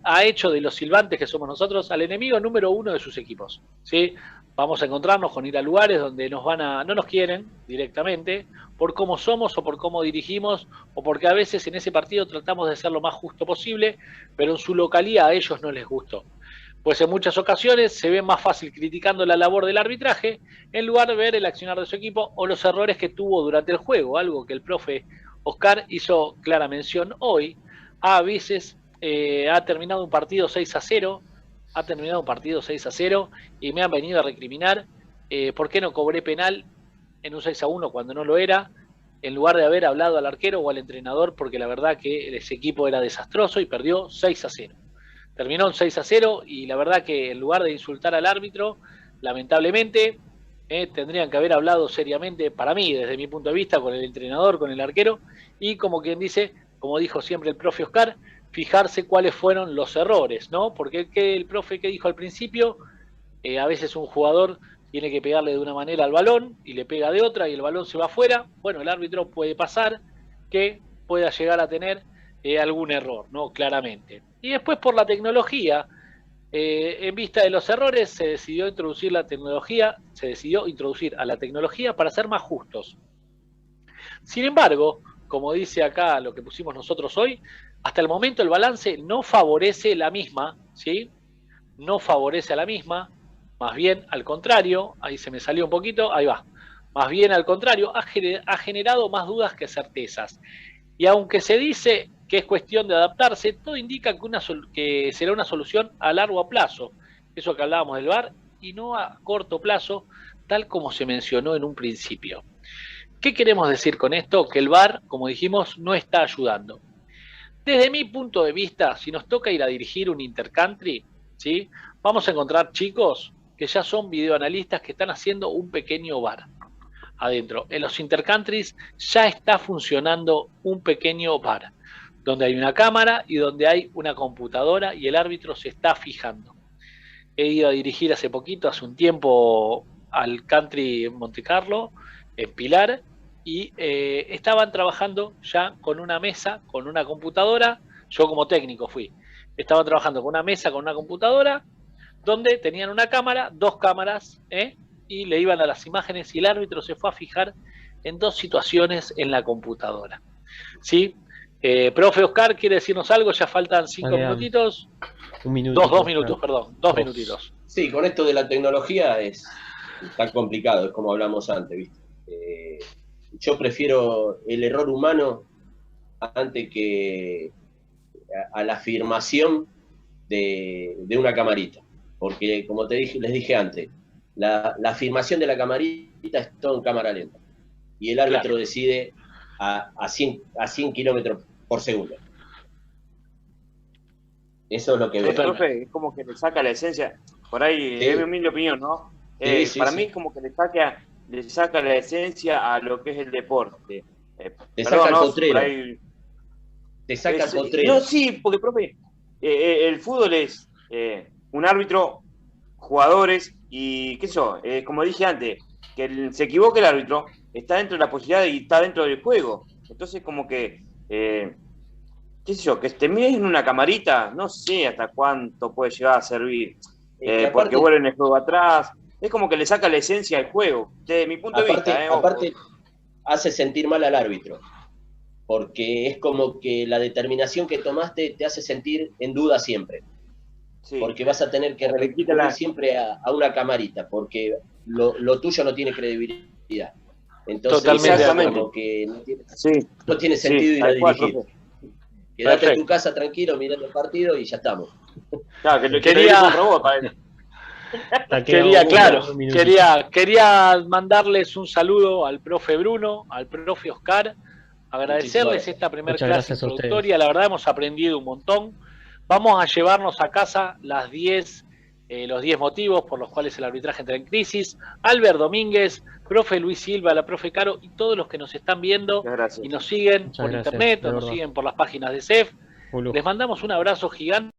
ha hecho de los silbantes que somos nosotros al enemigo número uno de sus equipos, ¿sí? Vamos a encontrarnos con ir a lugares donde no nos quieren directamente por cómo somos o por cómo dirigimos o porque a veces en ese partido tratamos de ser lo más justo posible, pero en su localía a ellos no les gustó. Pues en muchas ocasiones se ve más fácil criticando la labor del arbitraje en lugar de ver el accionar de su equipo o los errores que tuvo durante el juego, algo que el profe Oscar hizo clara mención hoy. A veces ha terminado un partido 6-0, y me han venido a recriminar por qué no cobré penal en un 6-1 cuando no lo era, en lugar de haber hablado al arquero o al entrenador, porque la verdad que ese equipo era desastroso y perdió 6-0. Terminó en 6-0 y la verdad que en lugar de insultar al árbitro, lamentablemente tendrían que haber hablado seriamente, para mí, desde mi punto de vista, con el entrenador, con el arquero, y como quien dice, como dijo siempre el profe Oscar, fijarse cuáles fueron los errores, ¿no? Porque el profe que dijo al principio, a veces un jugador tiene que pegarle de una manera al balón y le pega de otra y el balón se va afuera. Bueno, el árbitro puede pasar que pueda llegar a tener algún error, ¿no? Claramente. Y después por la tecnología, en vista de los errores, se decidió introducir a la tecnología para ser más justos. Sin embargo, como dice acá lo que pusimos nosotros hoy, hasta el momento el balance no favorece la misma, ¿sí? No favorece a la misma, más bien al contrario, ahí se me salió un poquito, ahí va, más bien al contrario, ha generado más dudas que certezas. Y aunque se dice que es cuestión de adaptarse, todo indica que será una solución a largo plazo, eso que hablábamos del VAR, y no a corto plazo, tal como se mencionó en un principio. ¿Qué queremos decir con esto? Que el VAR, como dijimos, no está ayudando. Desde mi punto de vista, si nos toca ir a dirigir un intercountry, ¿sí? Vamos a encontrar chicos que ya son videoanalistas que están haciendo un pequeño VAR adentro. En los intercountries ya está funcionando un pequeño VAR, donde hay una cámara y donde hay una computadora y el árbitro se está fijando. He ido a dirigir hace poquito, hace un tiempo, al Country Monte Carlo, en Pilar, y estaban trabajando ya con una mesa, con una computadora. Yo como técnico fui. Estaban trabajando con una mesa, con una computadora, donde tenían una cámara, 2 cámaras, y le iban a las imágenes y el árbitro se fue a fijar en 2 situaciones en la computadora. ¿Sí? Profe Oscar, ¿quiere decirnos algo? Ya faltan 5 minutitos. Un minuto. 2 minutos, perdón. 2 minutitos. Sí, con esto de la tecnología es tan complicado, es como hablamos antes, ¿viste? Yo prefiero el error humano antes que a la afirmación de una camarita. Porque, como les dije antes, la afirmación de la camarita es todo en cámara lenta. Y el árbitro decide a 100 kilómetros por segundo. Eso es lo que veo. Profe, es como que le saca la esencia. Por ahí, es mi humilde opinión, ¿no? Para mí es como que le saca la esencia a lo que es el deporte. Te saca el potrero. Te saca el potrero. No, sí, porque, profe, el fútbol es un árbitro, jugadores y, qué sé yo, como dije antes, que se equivoque el árbitro, está dentro de la posibilidad y está dentro del juego. Entonces, como que, qué sé yo, que te mires en una camarita, no sé hasta cuánto puede llegar a servir. Porque vuelven el juego atrás. Es como que le saca la esencia al juego, desde mi punto de vista. Aparte, hace sentir mal al árbitro, porque es como que la determinación que tomaste te hace sentir en duda siempre. Sí. Porque vas a tener que recurrir siempre a una camarita, porque lo tuyo no tiene credibilidad. Entonces, totalmente, como que no tiene sentido ir a dirigir. Quédate en tu casa tranquilo, mirando el partido y ya estamos. Claro, que quería un robot para eso. Quería mandarles un saludo al profe Bruno, al profe Oscar, agradecerles esta primera clase introductoria. La verdad hemos aprendido un montón. Vamos a llevarnos a casa los 10 motivos por los cuales el arbitraje entra en crisis. Albert Domínguez, profe Luis Silva, la profe Caro y todos los que nos están viendo y nos siguen por internet o nos siguen por las páginas de CEF. Les mandamos un abrazo gigante.